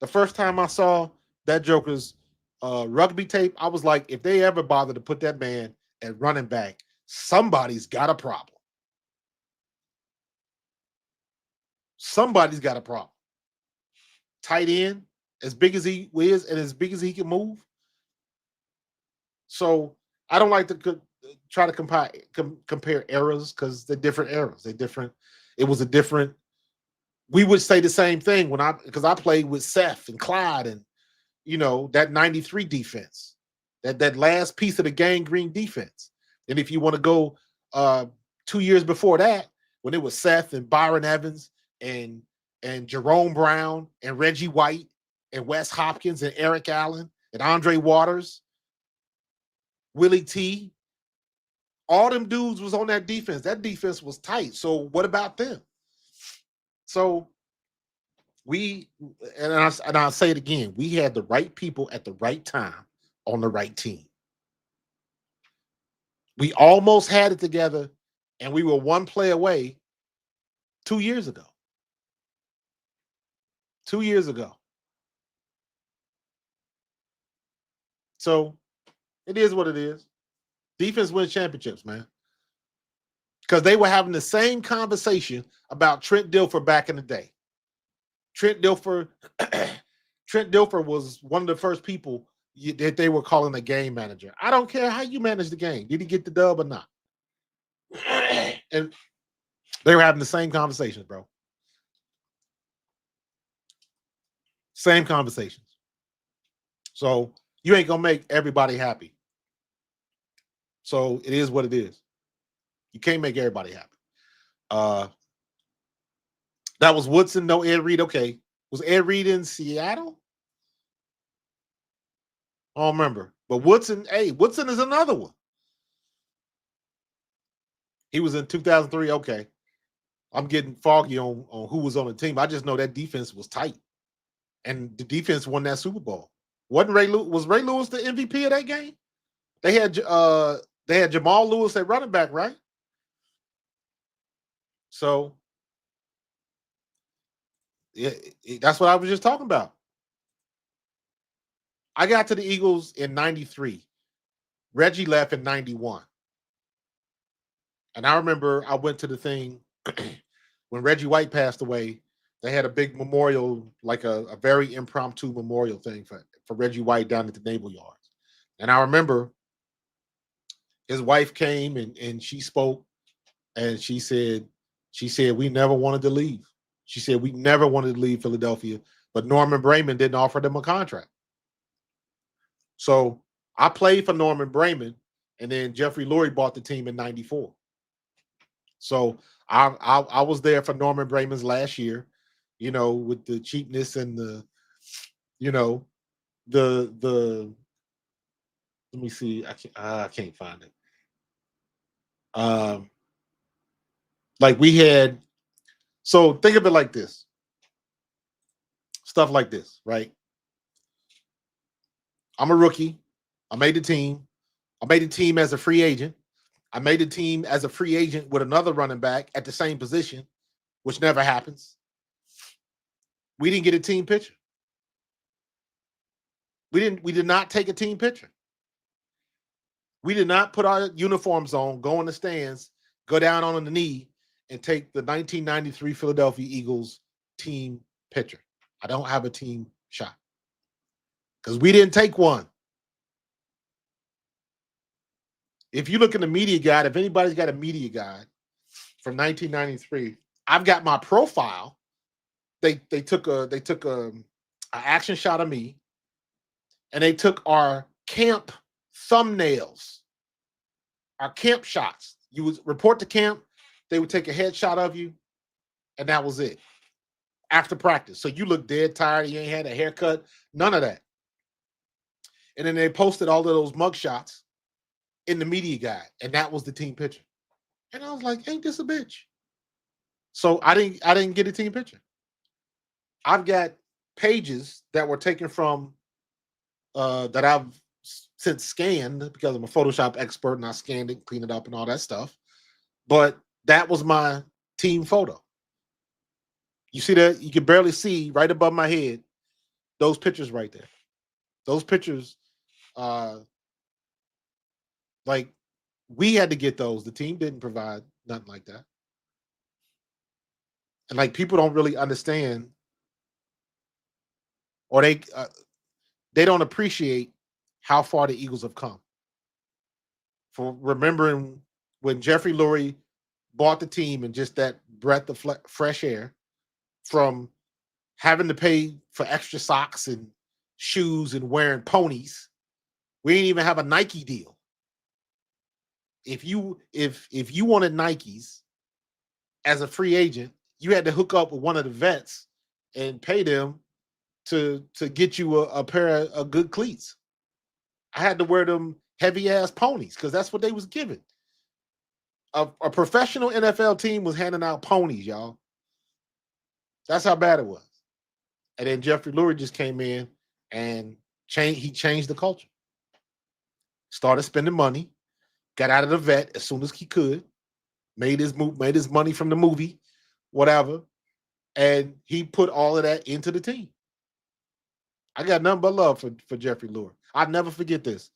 The first time I saw that Joker's rugby tape, I was like, if they ever bother to put that man at running back, somebody's got a problem. Somebody's got a problem. Tight end, as big as he is and as big as he can move. So I don't like to try to compare eras because they're different eras. They're different. It was a different. We would say the same thing because I played with Seth and Clyde and that 93 defense, that last piece of the gangrene defense. And if you want to go 2 years before that, when it was Seth and Byron Evans and Jerome Brown and Reggie White and Wes Hopkins and Eric Allen and Andre Waters, Willie T, all them dudes was on that defense. That defense was tight. So what about them? So I'll say it again, we had the right people at the right time on the right team. We almost had it together, and we were one play away 2 years ago. 2 years ago. So it is what it is. Defense wins championships, man. Because they were having the same conversation about Trent Dilfer back in the day. Trent Dilfer was one of the first people that they were calling a game manager. I don't care how you manage the game. Did he get the dub or not? And they were having the same conversations, bro. Same conversations. So you ain't going to make everybody happy. So it is what it is. You can't make everybody happy. That was Woodson, no Ed Reed. Okay. Was Ed Reed in Seattle? I don't remember. But Woodson is another one. He was in 2003. Okay. I'm getting foggy on who was on the team. I just know that defense was tight. And the defense won that Super Bowl. Was Ray Lewis the MVP of that game? They had Jamal Lewis at running back, right? So yeah, that's what I was just talking about. I got to the Eagles in 93. Reggie left in 91. And I remember I went to the thing when Reggie White passed away. They had a big memorial, like a very impromptu memorial thing for Reggie White down at the Naval Yards. And I remember His wife came and she spoke, and she said we never wanted to leave. She said we never wanted to leave Philadelphia, but Norman Brayman didn't offer them a contract. So I played for Norman Brayman, and then Jeffrey Lurie bought the team in '94. So I was there for Norman Brayman's last year, with the cheapness and the, the let me see, I can't find it. Like we had, so think of it like this, stuff like this, right? I'm a rookie. I made the team. I made the team as a free agent. I made the team as a free agent with another running back at the same position, which never happens. We didn't get a team picture. We did not take a team picture. We did not put our uniforms on, go in the stands, go down on the knee, and take the 1993 Philadelphia Eagles team picture. I don't have a team shot because we didn't take one. If you look in the media guide, if anybody's got a media guide from 1993, I've got my profile. They took a action shot of me, and they took our camp thumbnails, our camp shots. You would report to camp, they would take a headshot of you, and that was it. After practice. So you look dead tired, you ain't had a haircut, none of that. And then they posted all of those mug shots in the media guide, and that was the team picture. And I was like, ain't this a bitch? So I didn't get a team picture. I've got pages that were taken from that I've since scanned because I'm a Photoshop expert and I scanned it, cleaned it up, and all that stuff. But that was my team photo. You see that? You can barely see right above my head those pictures right there. Those pictures, like we had to get those. The team didn't provide nothing like that. And like people don't really understand, or they don't appreciate how far the Eagles have come. For remembering when Jeffrey Lurie bought the team and just that breath of fresh air from having to pay for extra socks and shoes and wearing ponies. We didn't even have a Nike deal. If you wanted Nikes as a free agent, you had to hook up with one of the vets and pay them to get you a pair of good cleats. I had to wear them heavy ass ponies because that's what they was given. A professional NFL team was handing out ponies, y'all. That's how bad it was. And then Jeffrey Lurie just came in and changed the culture. Started spending money, got out of the vet as soon as he could, made his money from the movie, whatever, and he put all of that into the team. I got nothing but love for Jeffrey Lurie. I'll never forget this.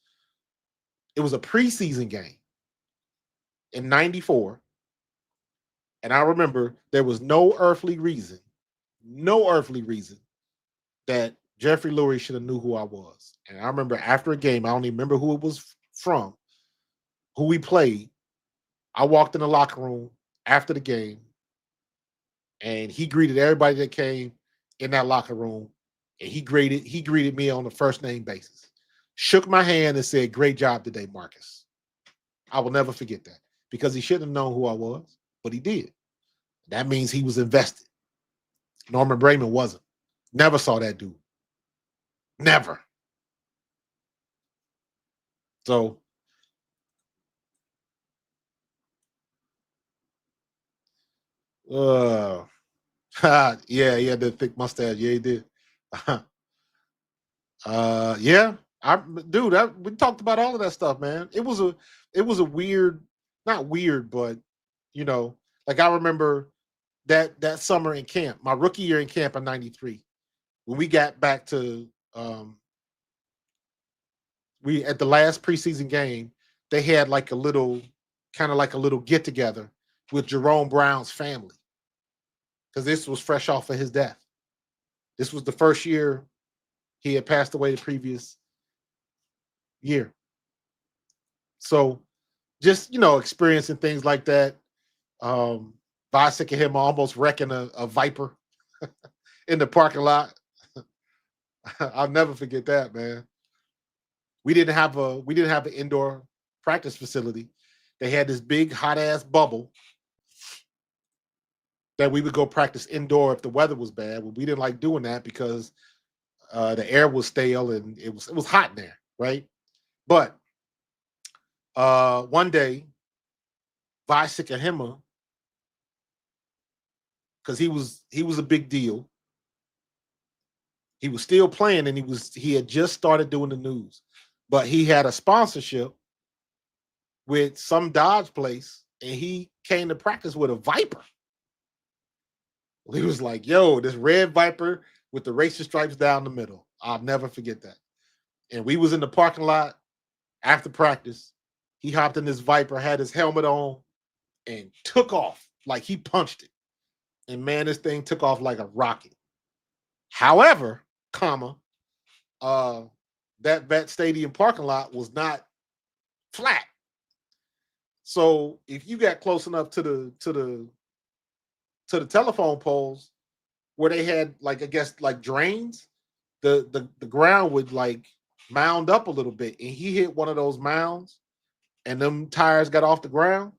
It was a preseason game in '94, and I remember there was no earthly reason that Jeffrey Lurie should have knew who I was. And I remember after a game, I don't even remember who it was from, who we played. I walked in the locker room after the game, and he greeted everybody that came in that locker room, and he greeted me on a first name basis. Shook my hand and said, "Great job today, Marcus." I will never forget that because he shouldn't have known who I was, but he did. That means he was invested. Norman Brayman wasn't. Never saw that dude. Never. So yeah, he had the thick mustache. Yeah, he did. Yeah. We talked about all of that stuff, man. It was a weird, not weird, but like I remember that summer in camp, my rookie year in camp in '93, when we got back to we at the last preseason game, they had like a little get together with Jerome Brown's family. Because this was fresh off of his death. This was the first year he had passed away the previous year. So just experiencing things like that. Bicycle him almost wrecking a Viper in the parking lot. I'll never forget that, man. We didn't have an indoor practice facility. They had this big hot ass bubble that we would go practice indoor if the weather was bad. Well, we didn't like doing that because the air was stale and it was hot in there, right? But one day, Bicycle him because he was a big deal. He was still playing and he had just started doing the news, but he had a sponsorship with some Dodge place, and he came to practice with a Viper. He was like, "Yo, this red Viper with the racing stripes down the middle." I'll never forget that. And we was in the parking lot after practice. He hopped in this Viper, had his helmet on, and took off like he punched it. And man, this thing took off like a rocket. However, uh, that stadium parking lot was not flat. So if you got close enough to the telephone poles where they had, like, I guess, like drains, the ground would like mound up a little bit, and he hit one of those mounds, and them tires got off the ground,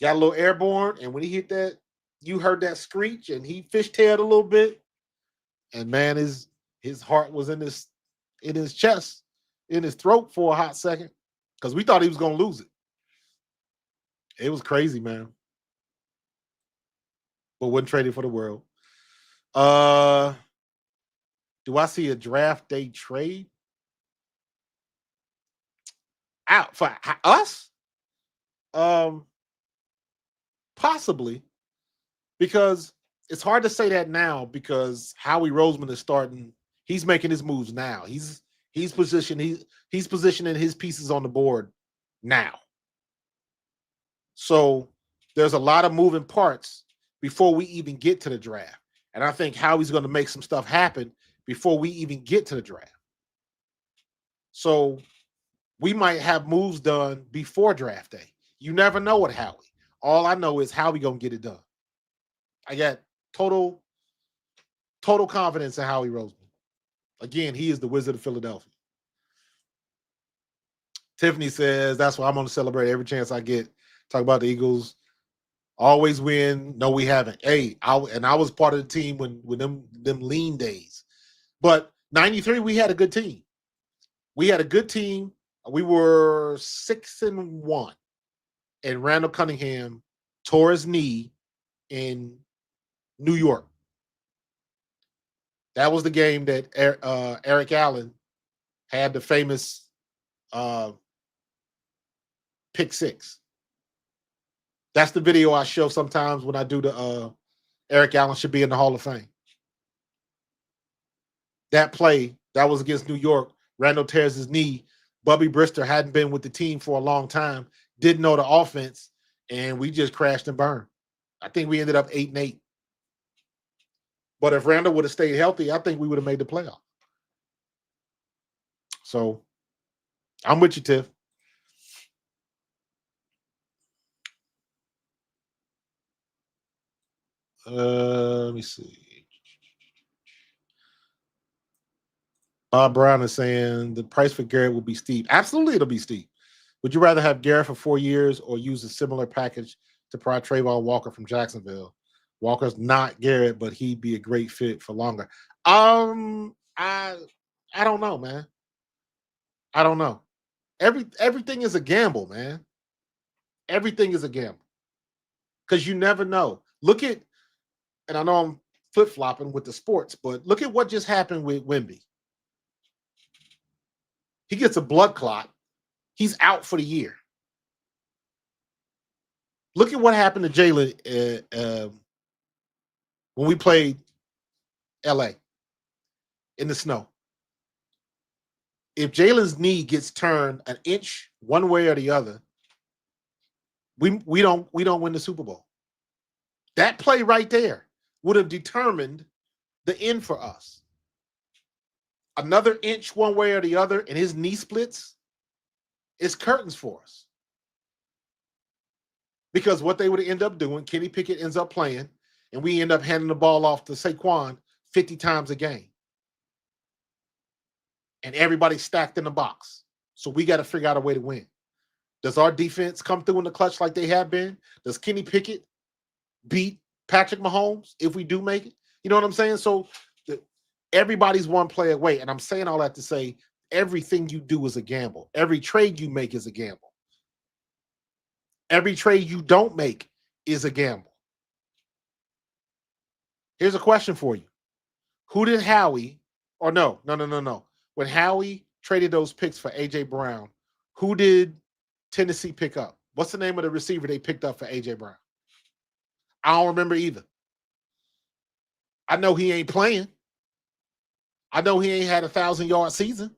got a little airborne, and when he hit that, you heard that screech, and he fishtailed a little bit, and man, his heart was in his chest, in his throat for a hot second, because we thought he was gonna lose it. It was crazy, man. But wouldn't trade it for the world. Do I see a draft day trade out for us? Possibly, because it's hard to say that now because Howie Roseman is starting. He's making his moves now. He's positioning his pieces on the board now. So there's a lot of moving parts before we even get to the draft. And I think Howie's going to make some stuff happen before we even get to the draft. So we might have moves done before draft day. You never know with Howie. All I know is Howie going to get it done. I got total confidence in Howie Roseman. Again, he is the Wizard of Philadelphia. Tiffany says, that's why I'm going to celebrate every chance I get. Talk about the Eagles. Always win. No, we haven't. Hey, I was part of the team when them lean days. But 93, we had a good team. We had a good team. We were 6-1. And Randall Cunningham tore his knee in New York. That was the game that Eric Allen had the famous pick six. That's the video I show sometimes when I do the Eric Allen should be in the Hall of Fame. That play, that was against New York. Randall tears his knee. Bubby Brister hadn't been with the team for a long time, didn't know the offense, and we just crashed and burned. I think we ended up 8-8. But if Randall would have stayed healthy, I think we would have made the playoff. So I'm with you, Tiff. Let me see. Bob Brown is saying the price for Garrett will be steep. Absolutely, it'll be steep. Would you rather have Garrett for 4 years or use a similar package to pry Trayvon Walker from Jacksonville? Walker's not Garrett, but he'd be a great fit for longer. I don't know, man. I don't know. Everything is a gamble, man. Everything is a gamble because you never know. Look at, and I know I'm flip flopping with the sports, but look at what just happened with Wemby. He gets a blood clot. He's out for the year. Look at what happened to Jalen when we played LA in the snow. If Jalen's knee gets turned an inch one way or the other, we don't win the Super Bowl. That play right there would have determined the end for us. Another inch one way or the other, and his knee splits, it's curtains for us. Because what they would end up doing, Kenny Pickett ends up playing, and we end up handing the ball off to Saquon 50 times a game. And everybody's stacked in the box. So we got to figure out a way to win. Does our defense come through in the clutch like they have been? Does Kenny Pickett beat Patrick Mahomes if we do make it? You know what I'm saying? So everybody's one play away. And I'm saying all that to say everything you do is a gamble. Every trade you make is a gamble. Every trade you don't make is a gamble. Here's a question for you. Who did Howie, or no. When Howie traded those picks for A.J. Brown, who did Tennessee pick up? What's the name of the receiver they picked up for A.J. Brown? I don't remember either. I know he ain't playing. I know he ain't had a 1,000-yard season.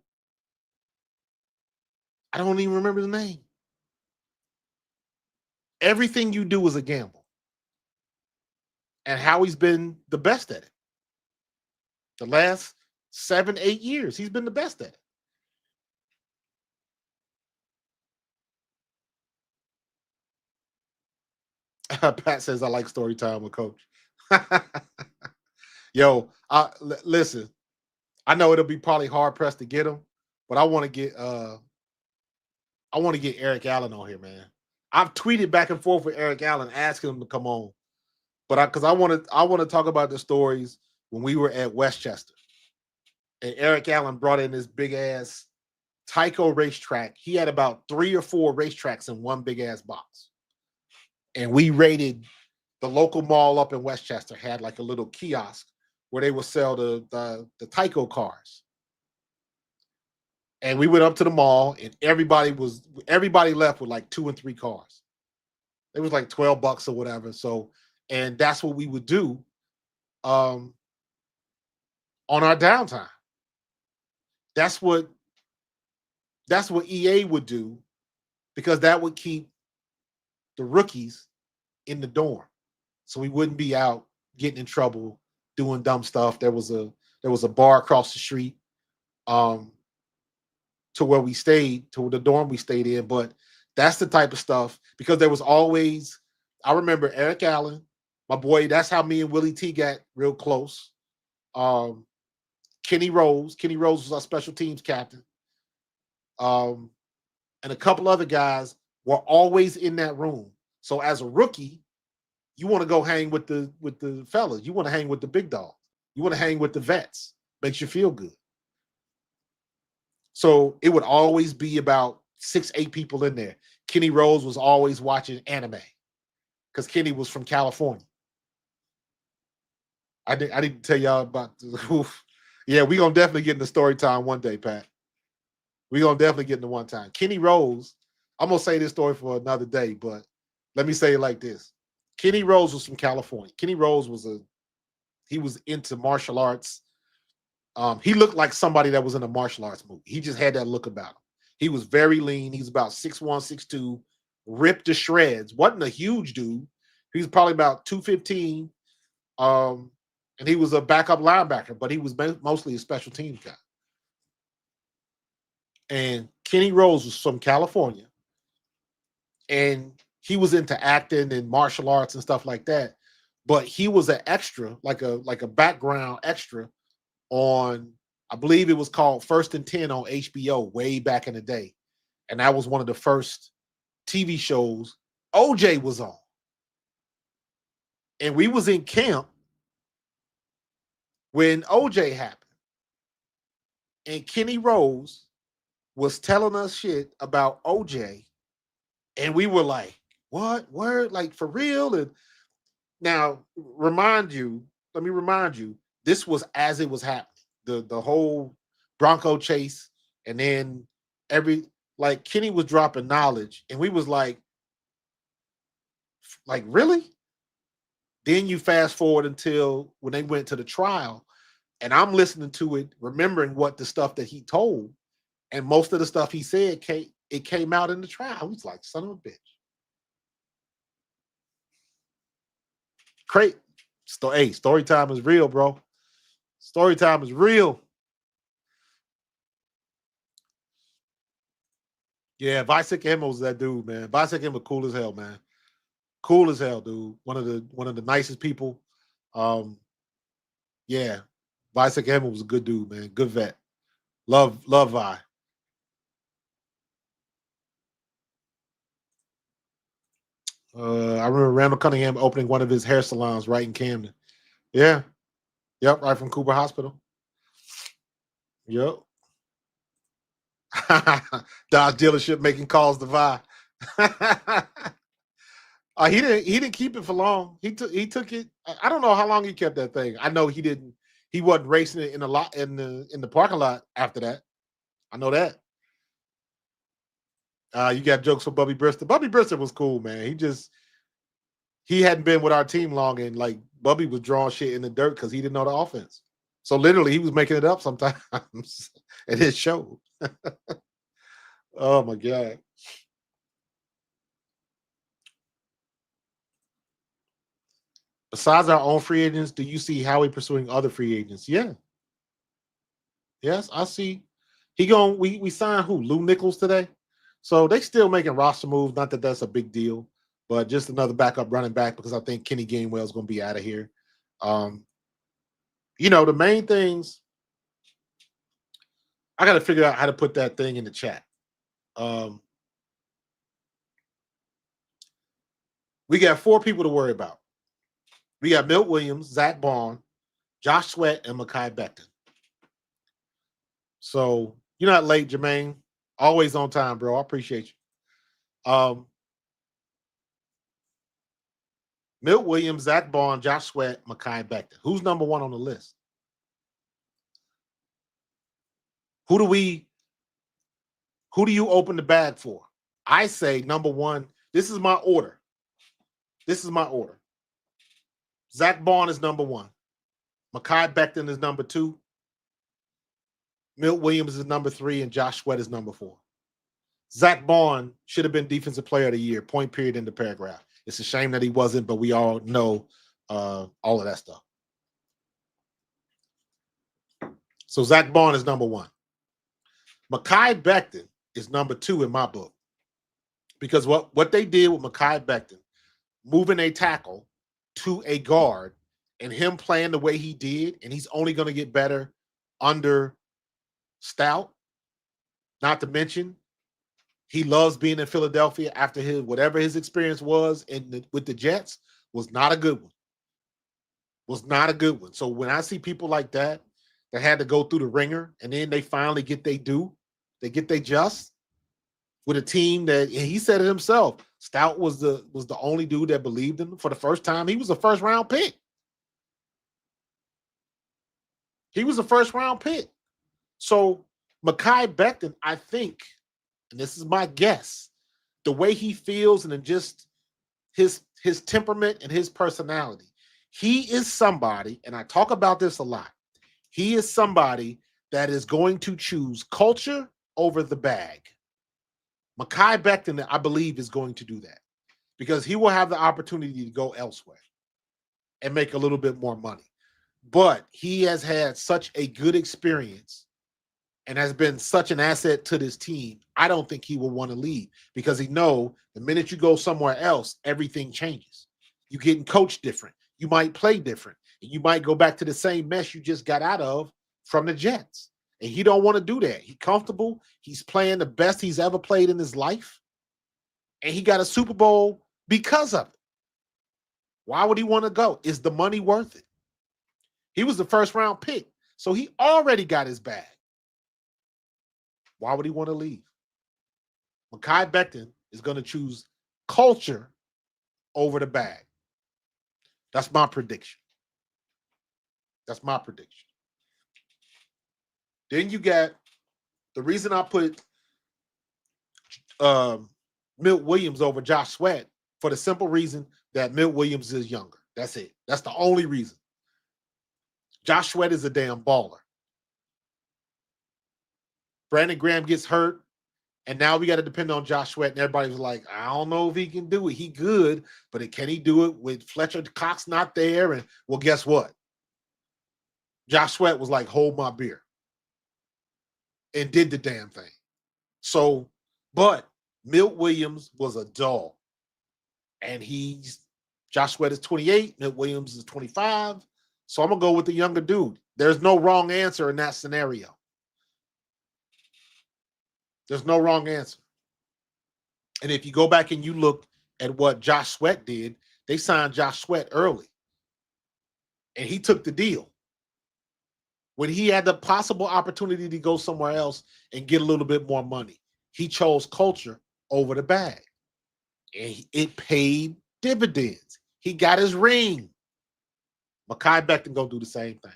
I don't even remember the name. Everything you do is a gamble. And Howie's been the best at it. The last 7-8 years, he's been the best at it. Pat says, I like story time with Coach. Yo, listen, I know it'll be probably hard pressed to get him, but I want to get Eric Allen on here, man. I've tweeted back and forth with Eric Allen asking him to come on, but because I want to talk about the stories when we were at Westchester, and Eric Allen brought in this big ass Tyco racetrack. He had about 3 or 4 racetracks in one big ass box, and we raided the local mall up in Westchester. Had like a little kiosk where they would sell the Tyco cars. And we went up to the mall, and everybody left with like 2 and 3 cars. It was like $12 or whatever. So, and that's what we would do on our downtime. That's what EA would do, because that would keep the rookies in the dorm, so we wouldn't be out getting in trouble doing dumb stuff. There was a bar across the street to where we stayed, to the dorm we stayed in. But that's the type of stuff, because there was always, I remember Eric Allen, my boy, that's how me and Willie T got real close. Kenny Rose was our special teams captain. And a couple other guys were always in that room. So as a rookie, you want to go hang with the fellas. You want to hang with the big dogs. You want to hang with the vets. Makes you feel good. So it would always be about 6-8 people in there. Kenny Rose was always watching anime because Kenny was from California. I didn't tell y'all about oof. Yeah, we're going to definitely get into story time one day, Pat. We're going to definitely get into one time. Kenny Rose, I'm going to say this story for another day, but let me say it like this. Kenny Rose was from California. Kenny Rose he was into martial arts. He looked like somebody that was in a martial arts movie. He just had that look about him. He was very lean. He's about 6'1", 6'2", ripped to shreds. Wasn't a huge dude. He was probably about 215. And he was a backup linebacker, but he was mostly a special teams guy. And Kenny Rose was from California. And he was into acting and martial arts and stuff like that. But he was an extra, like a background extra on, I believe it was called First and 10 on HBO way back in the day. And that was one of the first TV shows OJ was on. And we was in camp when OJ happened. And Kenny Rose was telling us shit about OJ. And we were like, what? Word? Like, for real? And now, let me remind you, this was as it was happening. The whole Bronco chase, and then Kenny was dropping knowledge, and we was like, really? Then you fast forward until when they went to the trial, and I'm listening to it, remembering what the stuff that he told, and most of the stuff he said came out in the trial. I was like, son of a bitch. Great. Hey, story time is real, bro. Story time is real. Yeah, Visek Emo was that dude, man. Visek Emo cool as hell, man. Cool as hell, dude. One of the nicest people. Yeah, Visek Edmond was a good dude, man. Good vet. Love Vi. I remember Randall Cunningham opening one of his hair salons right in Camden. Yeah. Yep. Right from Cooper Hospital. Yep. Dodge dealership making calls to Vi. He didn't keep it for long. He took it. I don't know how long he kept that thing. I know he didn't. He wasn't racing it in the lot in the parking lot after that. I know that. You got jokes for Bubby Brister. Bubby Brister was cool, man. He hadn't been with our team long, and like Bubby was drawing shit in the dirt because he didn't know the offense. So literally, he was making it up sometimes, and it showed. Oh my god! Besides our own free agents, do you see Howie pursuing other free agents? Yeah, yes, I see. We signed who? Lou Nichols today. So they still making roster moves. Not that that's a big deal, but just another backup running back because I think Kenny Gainwell is going to be out of here. Um, the main things I got to figure out how to put that thing in the chat. We got 4 people to worry about. We got Milt Williams, Zach Bond, Josh Sweat, and Mekhi Becton. So you're not late, Jermaine. Always on time, bro. I appreciate you. Milt Williams, Zach Bond, Josh Sweat, Mekhi Becton. Who's number 1 on the list? Who do you open the bag for? I say number 1. This is my order. Zach Bond is number 1. Mekhi Becton is number 2. Milt Williams is number 3, and Josh Sweat is number 4. Zach Bond should have been Defensive Player of the Year, point period in the paragraph. It's a shame that he wasn't, but we all know all of that stuff. So Zach Bond is number 1. Mekhi Becton is number 2 in my book. Because what they did with Mekhi Becton, moving a tackle to a guard and him playing the way he did, and he's only going to get better under Stout. Not to mention, he loves being in Philadelphia after whatever his experience was with the Jets was not a good one. So when I see people like that had to go through the ringer and then they finally get they just with a team that, and he said it himself, Stout was the only dude that believed in him for the first time. He was a first round pick. So Mekhi Becton, I think, and this is my guess, the way he feels and then just his temperament and his personality, he is somebody, and I talk about this a lot, he is somebody that is going to choose culture over the bag. Mekhi Becton, I believe, is going to do that because he will have the opportunity to go elsewhere and make a little bit more money. But he has had such a good experience and has been such an asset to this team. I don't think he will want to leave because he know the minute you go somewhere else, everything changes. You're getting coached different. You might play different. And you might go back to the same mess you just got out of from the Jets. And he don't want to do that. He's comfortable. He's playing the best he's ever played in his life. And he got a Super Bowl because of it. Why would he want to go? Is the money worth it? He was the first round pick. So he already got his bag. Why would he want to leave? Mekhi Becton is going to choose culture over the bag. That's my prediction. Then you got the reason I put Milt Williams over Josh Sweat for the simple reason that Milt Williams is younger. That's it. That's the only reason. Josh Sweat is a damn baller. Brandon Graham gets hurt, and now we got to depend on Josh Sweat. And everybody's like, I don't know if he can do it. He good, but can he do it with Fletcher Cox not there? And well, guess what? Josh Sweat was like, hold my beer. And did the damn thing. So, but Milt Williams was a dog. and Josh Sweat is 28, Milt Williams is 25. So I'm gonna go with the younger dude. There's no wrong answer in that scenario. There's no wrong answer. And if you go back and you look at what Josh Sweat did, they signed Josh Sweat early. And he took the deal. When he had the possible opportunity to go somewhere else and get a little bit more money, he chose culture over the bag. And it paid dividends. He got his ring. Mekhi Becton gonna do the same thing.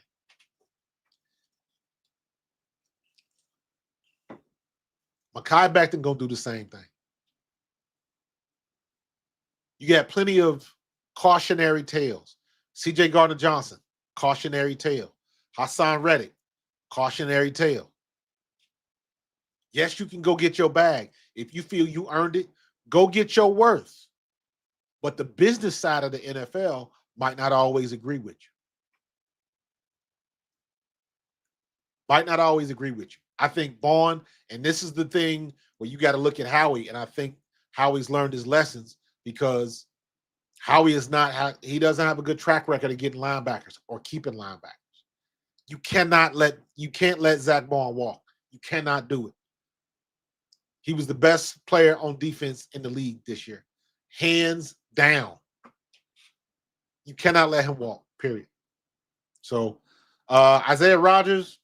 Mekhi Becton gonna do the same thing. You got plenty of cautionary tales. C.J. Gardner-Johnson, cautionary tale. Hassan Reddick, cautionary tale. Yes, you can go get your bag. If you feel you earned it, go get your worth. But the business side of the NFL might not always agree with you. Might not always agree with you. I think Vaughn, and this is the thing where you got to look at Howie, and I think Howie's learned his lessons because Howie he doesn't have a good track record of getting linebackers or keeping linebackers. You can't let Zach Vaughn walk. You cannot do it. He was the best player on defense in the league this year. Hands down. You cannot let him walk, period. So Isaiah Rodgers,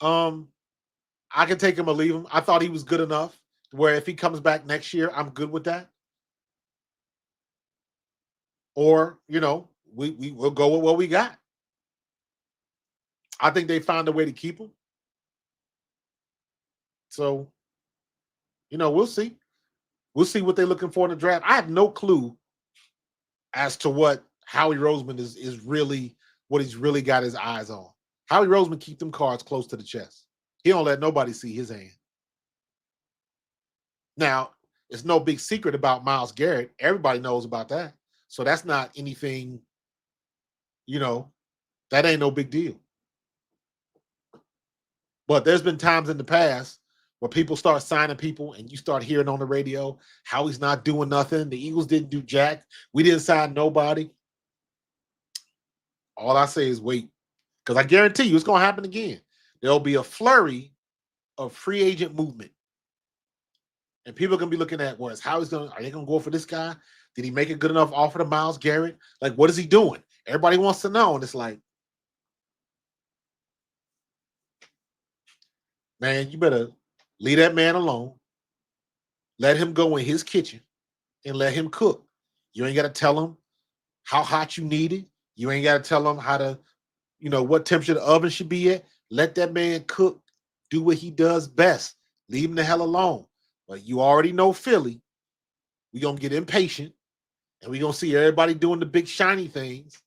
I can take him or leave him. I thought he was good enough where if he comes back next year, I'm good with that. Or, we'll go with what we got. I think they found a way to keep him. So, we'll see. We'll see what they're looking for in the draft. I have no clue as to what Howie Roseman is really, what he's really got his eyes on. Howie Roseman keep them cards close to the chest. He don't let nobody see his hand. Now, it's no big secret about Myles Garrett. Everybody knows about that. So that's not anything, that ain't no big deal. But there's been times in the past where people start signing people and you start hearing on the radio how he's not doing nothing. The Eagles didn't do jack. We didn't sign nobody. All I say is wait, because I guarantee you it's going to happen again. There'll be a flurry of free agent movement. And people are going to be looking at, are they going to go for this guy? Did he make a good enough offer to Myles Garrett? Like, what is he doing? Everybody wants to know. And it's like, man, you better leave that man alone. Let him go in his kitchen and let him cook. You ain't got to tell him how hot you need it. You ain't got to tell him how to, what temperature the oven should be at. Let that man cook, do what he does best. Leave him the hell alone. But you already know Philly. We're going to get impatient and we're going to see everybody doing the big shiny things.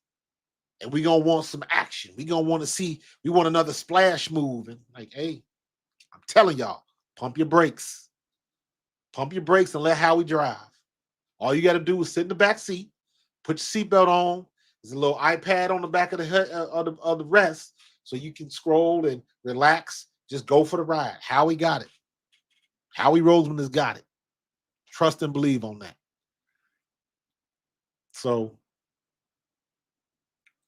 And we're going to want some action. We're going to want to see, we want another splash move. And like, hey, I'm telling y'all, pump your brakes. Pump your brakes and let Howie drive. All you got to do is sit in the back seat, put your seatbelt on. There's a little iPad on the back of the rest so you can scroll and relax. Just go for the ride. Howie got it. Howie Roseman has got it. Trust and believe on that. So,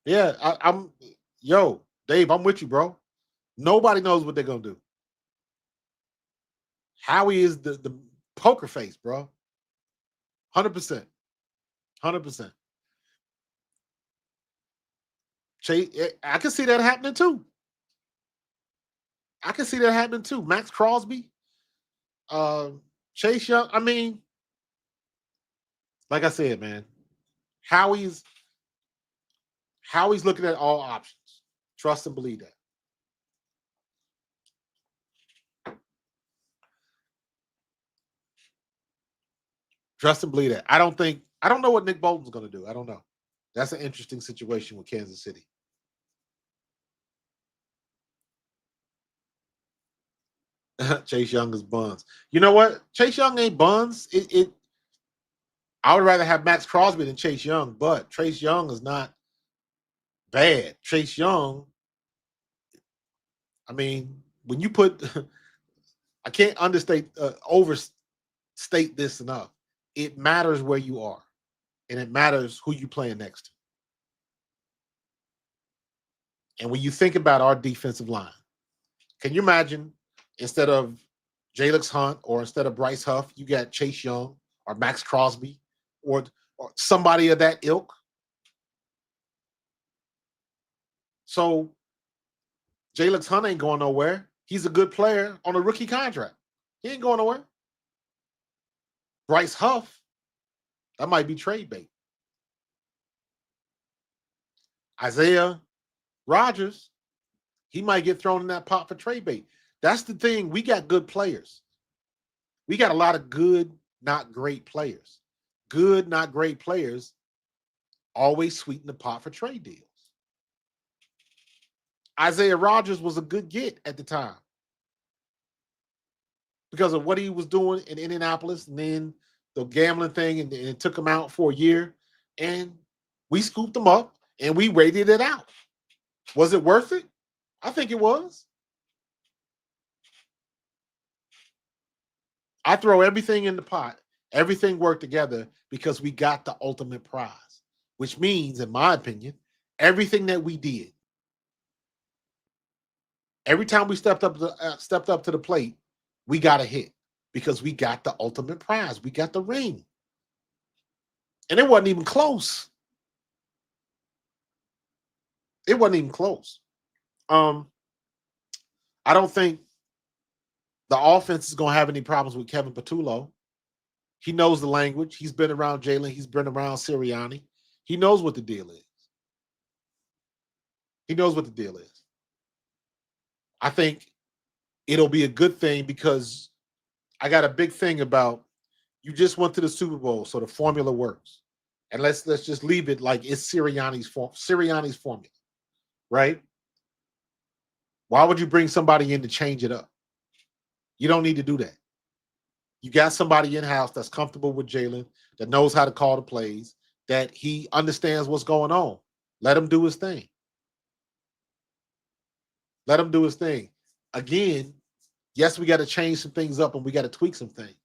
yeah, Dave, I'm with you, bro. Nobody knows what they're going to do. Howie is the poker face, bro. 100%. 100%. I can see that happening too. Max Crosby, Chase Young. I mean, like I said, man, Howie's looking at all options. Trust and believe that. Trust and believe that. I don't know what Nick Bolton's going to do. I don't know. That's an interesting situation with Kansas City. Chase Young is buns. You know what? Chase Young ain't buns. I would rather have Max Crosby than Chase Young, but Chase Young is not bad. Chase Young, I mean, when you put, I can't overstate this enough. It matters where you are. and it matters who you playing next to. And when you think about our defensive line, can you imagine instead of Jalix Hunt or instead of Bryce Huff, you got Chase Young or Max Crosby or somebody of that ilk? So Jalix Hunt ain't going nowhere. He's a good player on a rookie contract. He ain't going nowhere. Bryce Huff, that might be trade bait. Isaiah Rodgers, he might get thrown in that pot for trade bait. That's the thing. We got good players. We got a lot of good, not great players. Good, not great players always sweeten the pot for trade deals. Isaiah Rodgers was a good get at the time because of what he was doing in Indianapolis and then the gambling thing, and it took him out for a year. And we scooped him up and we rated it out. Was it worth it? I think it was. I throw everything in the pot. Everything worked together because we got the ultimate prize, which means, in my opinion, everything that we did, every time we stepped up to the plate, we got a hit because we got the ultimate prize. We got the ring. And it wasn't even close. It wasn't even close. I don't think the offense is going to have any problems with Kevin Patullo. He knows the language. He's been around Jalen. He's been around Sirianni. He knows what the deal is. He knows what the deal is. I think it'll be a good thing because I got a big thing about you just went to the Super Bowl, so the formula works. And let's just leave it like it's Sirianni's formula, right? Why would you bring somebody in to change it up? You don't need to do that. You got somebody in-house that's comfortable with Jalen, that knows how to call the plays, that he understands what's going on. Let him do his thing. Let him do his thing. Again, yes, we got to change some things up and we got to tweak some things.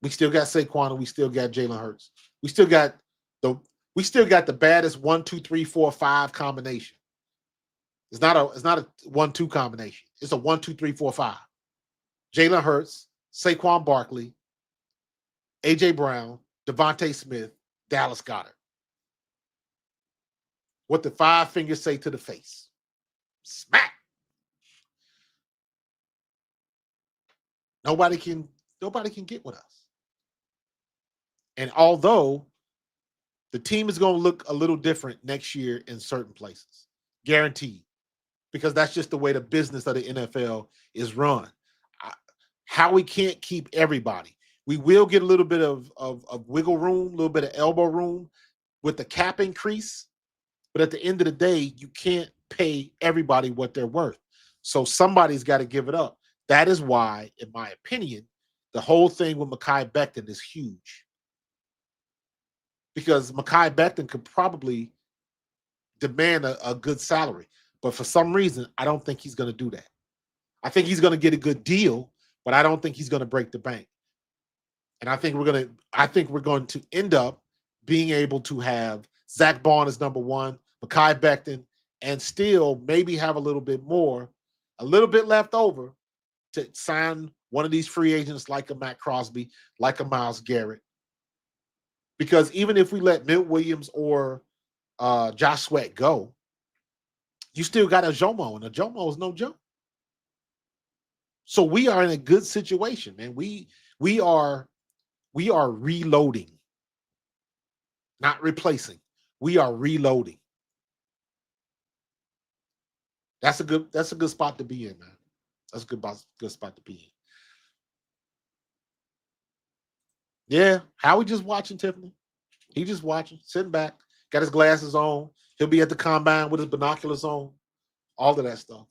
We still got Saquon and we still got Jalen Hurts. We still got the baddest 1, 2, 3, 4, 5 combination. It's not a 1-2 combination. It's a 1, 2, 3, 4, 5. Jalen Hurts, Saquon Barkley, AJ Brown, Devontae Smith, Dallas Goedert. What the 5 fingers say to the face. Smack. Nobody can get with us. And although the team is going to look a little different next year in certain places, guaranteed, because that's just the way the business of the NFL is run. How we can't keep everybody. We will get a little bit of wiggle room, a little bit of elbow room with the cap increase. But at the end of the day, you can't pay everybody what they're worth. So somebody's got to give it up. That is why, in my opinion, the whole thing with Mekhi Becton is huge. Because Mekhi Becton could probably demand a good salary. But for some reason, I don't think he's going to do that. I think he's going to get a good deal, but I don't think he's going to break the bank. And I think we're going to end up being able to have Zach Bond as number 1, Mekhi Becton, and still maybe have a little bit left over to sign one of these free agents like a Matt Crosby, like a Myles Garrett. Because even if we let Milt Williams or Josh Sweat go, you still got a Jomo, and a Jomo is no joke. So we are in a good situation, man. We are reloading, not replacing. We are reloading. That's a good spot to be in, man. That's a good spot to be in. Yeah, Howie just watching, Tiffany. He just watching, sitting back, got his glasses on. He'll be at the combine with his binoculars on, all of that stuff.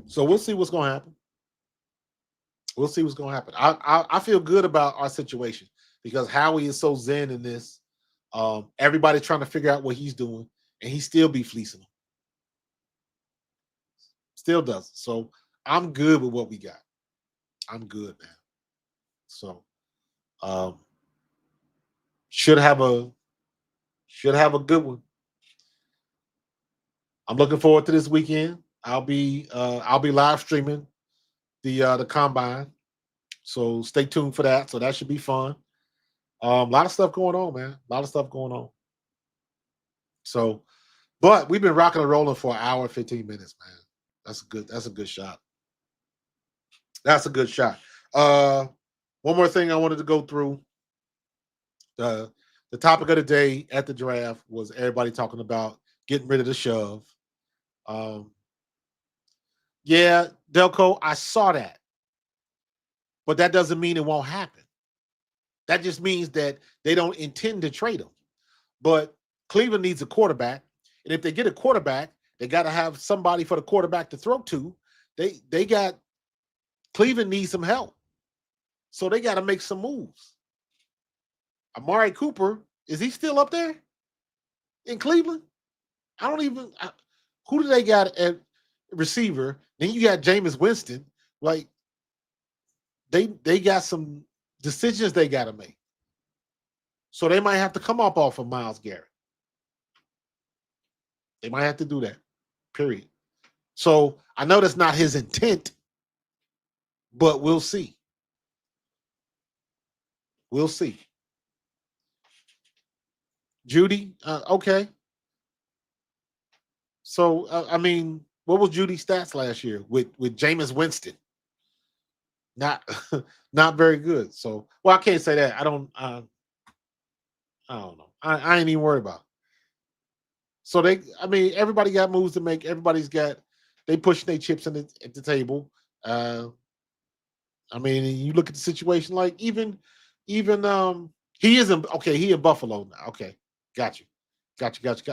So we'll see what's going to happen. We'll see what's going to happen. I feel good about our situation because Howie is so zen in this. Everybody's trying to figure out what he's doing, and he still be fleecing them. Still does. So I'm good with what we got. I'm good, man. So Um, should have a good one. I'm looking forward to this weekend. I'll be live streaming the combine, so stay tuned for that. So that should be fun. A lot of stuff going on, man. A lot of stuff going on. So, but we've been rocking and rolling for an hour and 15 minutes, man. That's a good shot. That's a good shot. One more thing I wanted to go through. The topic of the day at the draft was everybody talking about getting rid of the shove. Um, yeah, Delco, I saw that, but that doesn't mean it won't happen. That just means that they don't intend to trade him. But Cleveland needs a quarterback, and if they get a quarterback, they got to have somebody for the quarterback to throw to. They got Cleveland needs some help, so they got to make some moves. Amari Cooper, is he still up there in Cleveland? I don't even. Who do they got at receiver? Then you got Jameis Winston. Like they got some decisions they got to make. So they might have to come up off of Myles Garrett. They might have to do that. Period. So I know that's not his intent, but we'll see. We'll see. Judy, okay. So I mean, what was Judy's stats last year with Jameis Winston? Not not very good. So well, I can't say that. I don't know. I ain't even worried about it. So I mean, everybody got moves to make. Everybody's got they pushing their chips at the table. I mean, you look at the situation like even he isn't okay. He in Buffalo now. Okay, got you.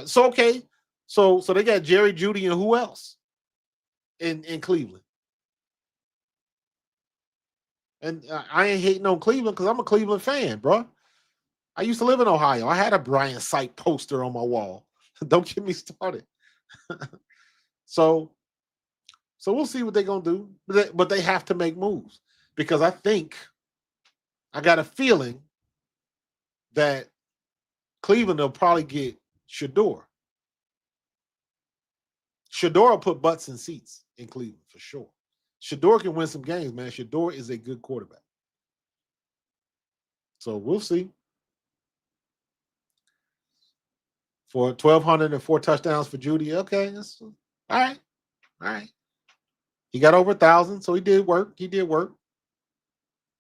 So okay, so they got Jerry Judy and who else in Cleveland? And I ain't hating on Cleveland because I'm a Cleveland fan, bro. I used to live in Ohio. I had a Brian Sight poster on my wall. Don't get me started. so we'll see what they're gonna do, but they have to make moves because I got a feeling that Cleveland will probably get Shador. Shador will put butts in seats in Cleveland for sure. Shador can win some games, man. Shador is a good quarterback. So we'll see. For 1,200 and 4 touchdowns for Judy. Okay, that's all right. All right. He got over 1,000, so he did work. He did work.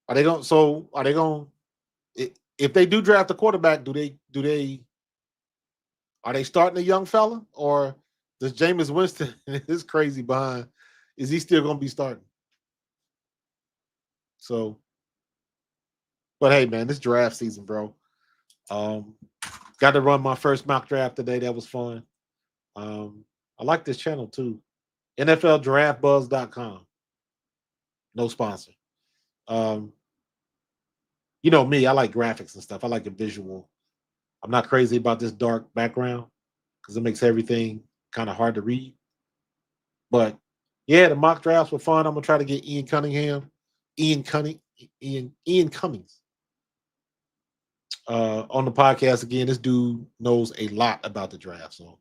Are they going? So are they going? If they do draft a quarterback, do they are they starting a young fella or does Jameis Winston is crazy behind? Is he still going to be starting? So, but hey, man, this draft season, bro. Um, got to run my first mock draft today. That was fun. I like this channel too. NFLDraftBuzz.com. No sponsor. Um, you know me, I like graphics and stuff. I like a visual. I'm not crazy about this dark background because it makes everything kind of hard to read. But yeah, the mock drafts were fun. I'm gonna try to get Ian Cummings on the podcast again. This dude knows a lot about the draft. So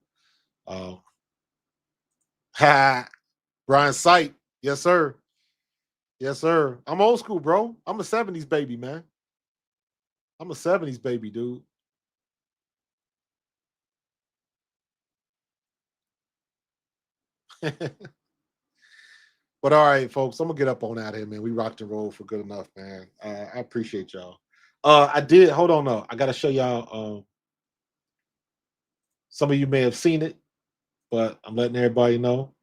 Brian Sight, yes, sir. Yes, sir. I'm old school, bro. I'm a 70s baby, man. I'm a 70s baby, dude. But all right, folks, I'm gonna get up on out here, man. We rocked and rolled for good enough, man. I appreciate y'all. I did. Hold on, no, I gotta show y'all. Some of you may have seen it, but I'm letting everybody know.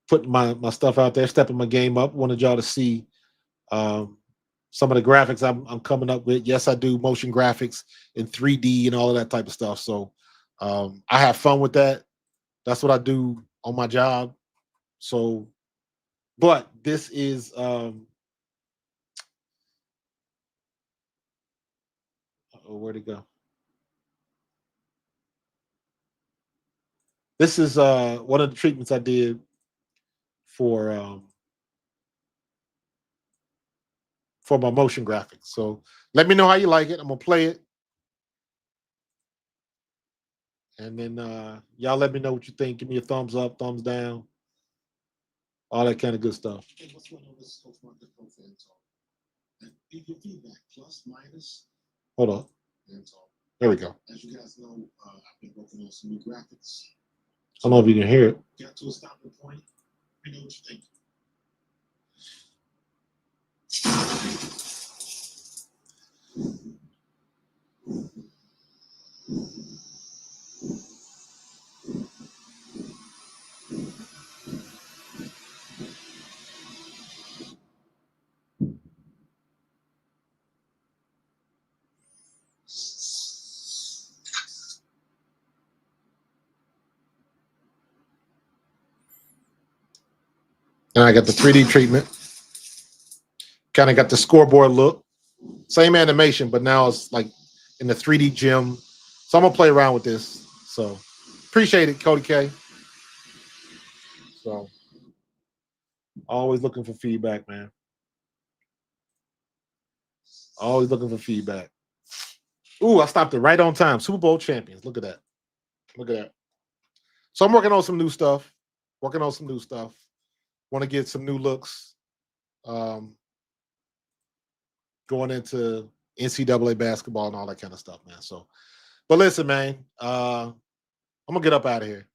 Putting my stuff out there, stepping my game up. Wanted y'all to see some of the graphics I'm coming up with. Yes, I do motion graphics in 3D and all of that type of stuff. So I have fun with that. That's what I do on my job. So, but this is where'd it go? This is one of the treatments I did for for my motion graphics. So let me know how you like it. I'm gonna play it. And then y'all let me know what you think. Give me a thumbs up, thumbs down, all that kind of good stuff. Hey, what's going on? This is Coach Mark, the Pro Fan Talk. And give your feedback, plus, minus, Hold on. fan talk. There we go. As you guys know, I've been working on some new graphics. I don't know if you can hear it. Got to a stopping point. Let me know what you think. And I got the 3D treatment. Kind of got the scoreboard look. Same animation, but now it's like in the 3D gym. So I'm gonna play around with this. So appreciate it, Cody K. So always looking for feedback, man. Always looking for feedback. Ooh, I stopped it right on time. Super Bowl champions. Look at that. Look at that. So I'm working on some new stuff. Want to get some new looks. Going into NCAA basketball and all that kind of stuff, man. So, but listen, man, I'm gonna get up out of here.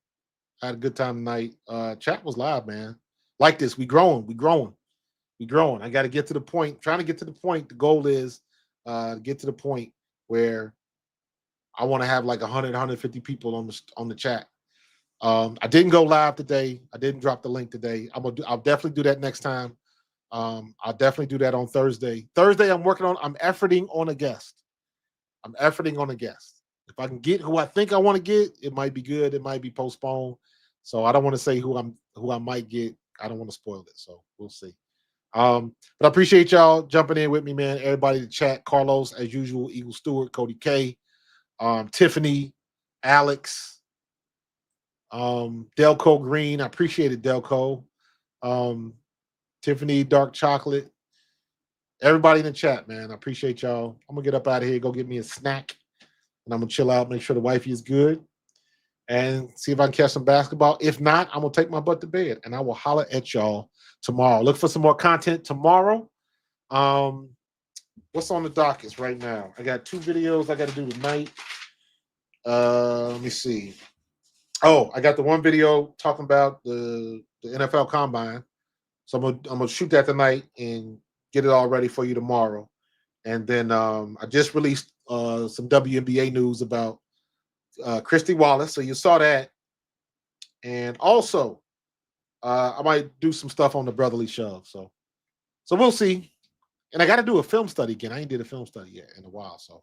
I had a good time tonight. Chat was live, man. Like this, we growing. I got to get to the point. Trying to get to the point. The goal is get to the point where I want to have like 100, 150 people on the chat. I didn't go live today. I didn't drop the link today. I'll definitely do that next time. I'll definitely do that on Thursday. I'm efforting on a guest. If I can get who I think I want to get, it might be good. It might be postponed. So I don't want to say who I might get. I don't want to spoil it. So we'll see. But I appreciate y'all jumping in with me, man. Everybody in the chat, Carlos, as usual, Eagle Stewart, Cody K, Tiffany, Alex, Delco Green. I appreciate it, Delco. Tiffany, Dark Chocolate. Everybody in the chat, man. I appreciate y'all. I'm gonna get up out of here, go get me a snack, and I'm gonna chill out, make sure the wifey is good, and see if I can catch some basketball. If not, I'm gonna take my butt to bed, and I will holler at y'all tomorrow. Look for some more content tomorrow. What's on the docket right now? I got 2 videos I got to do tonight. Let me see. Oh, I got the one video talking about the NFL Combine. So I'm gonna shoot that tonight and get it all ready for you tomorrow. And then I just released some WNBA news about Christy Wallace. So you saw that. And also, I might do some stuff on the Brotherly Shove. So we'll see. And I got to do a film study again. I ain't did a film study yet in a while. So,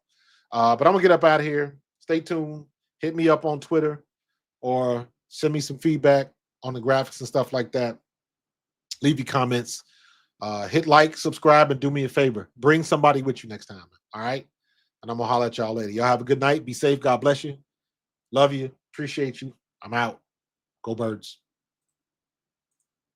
but I'm gonna get up out of here. Stay tuned. Hit me up on Twitter or send me some feedback on the graphics and stuff like that. Leave your comments. Hit like, subscribe, and do me a favor. Bring somebody with you next time. All right? And I'm going to holler at y'all later. Y'all have a good night. Be safe. God bless you. Love you. Appreciate you. I'm out. Go Birds.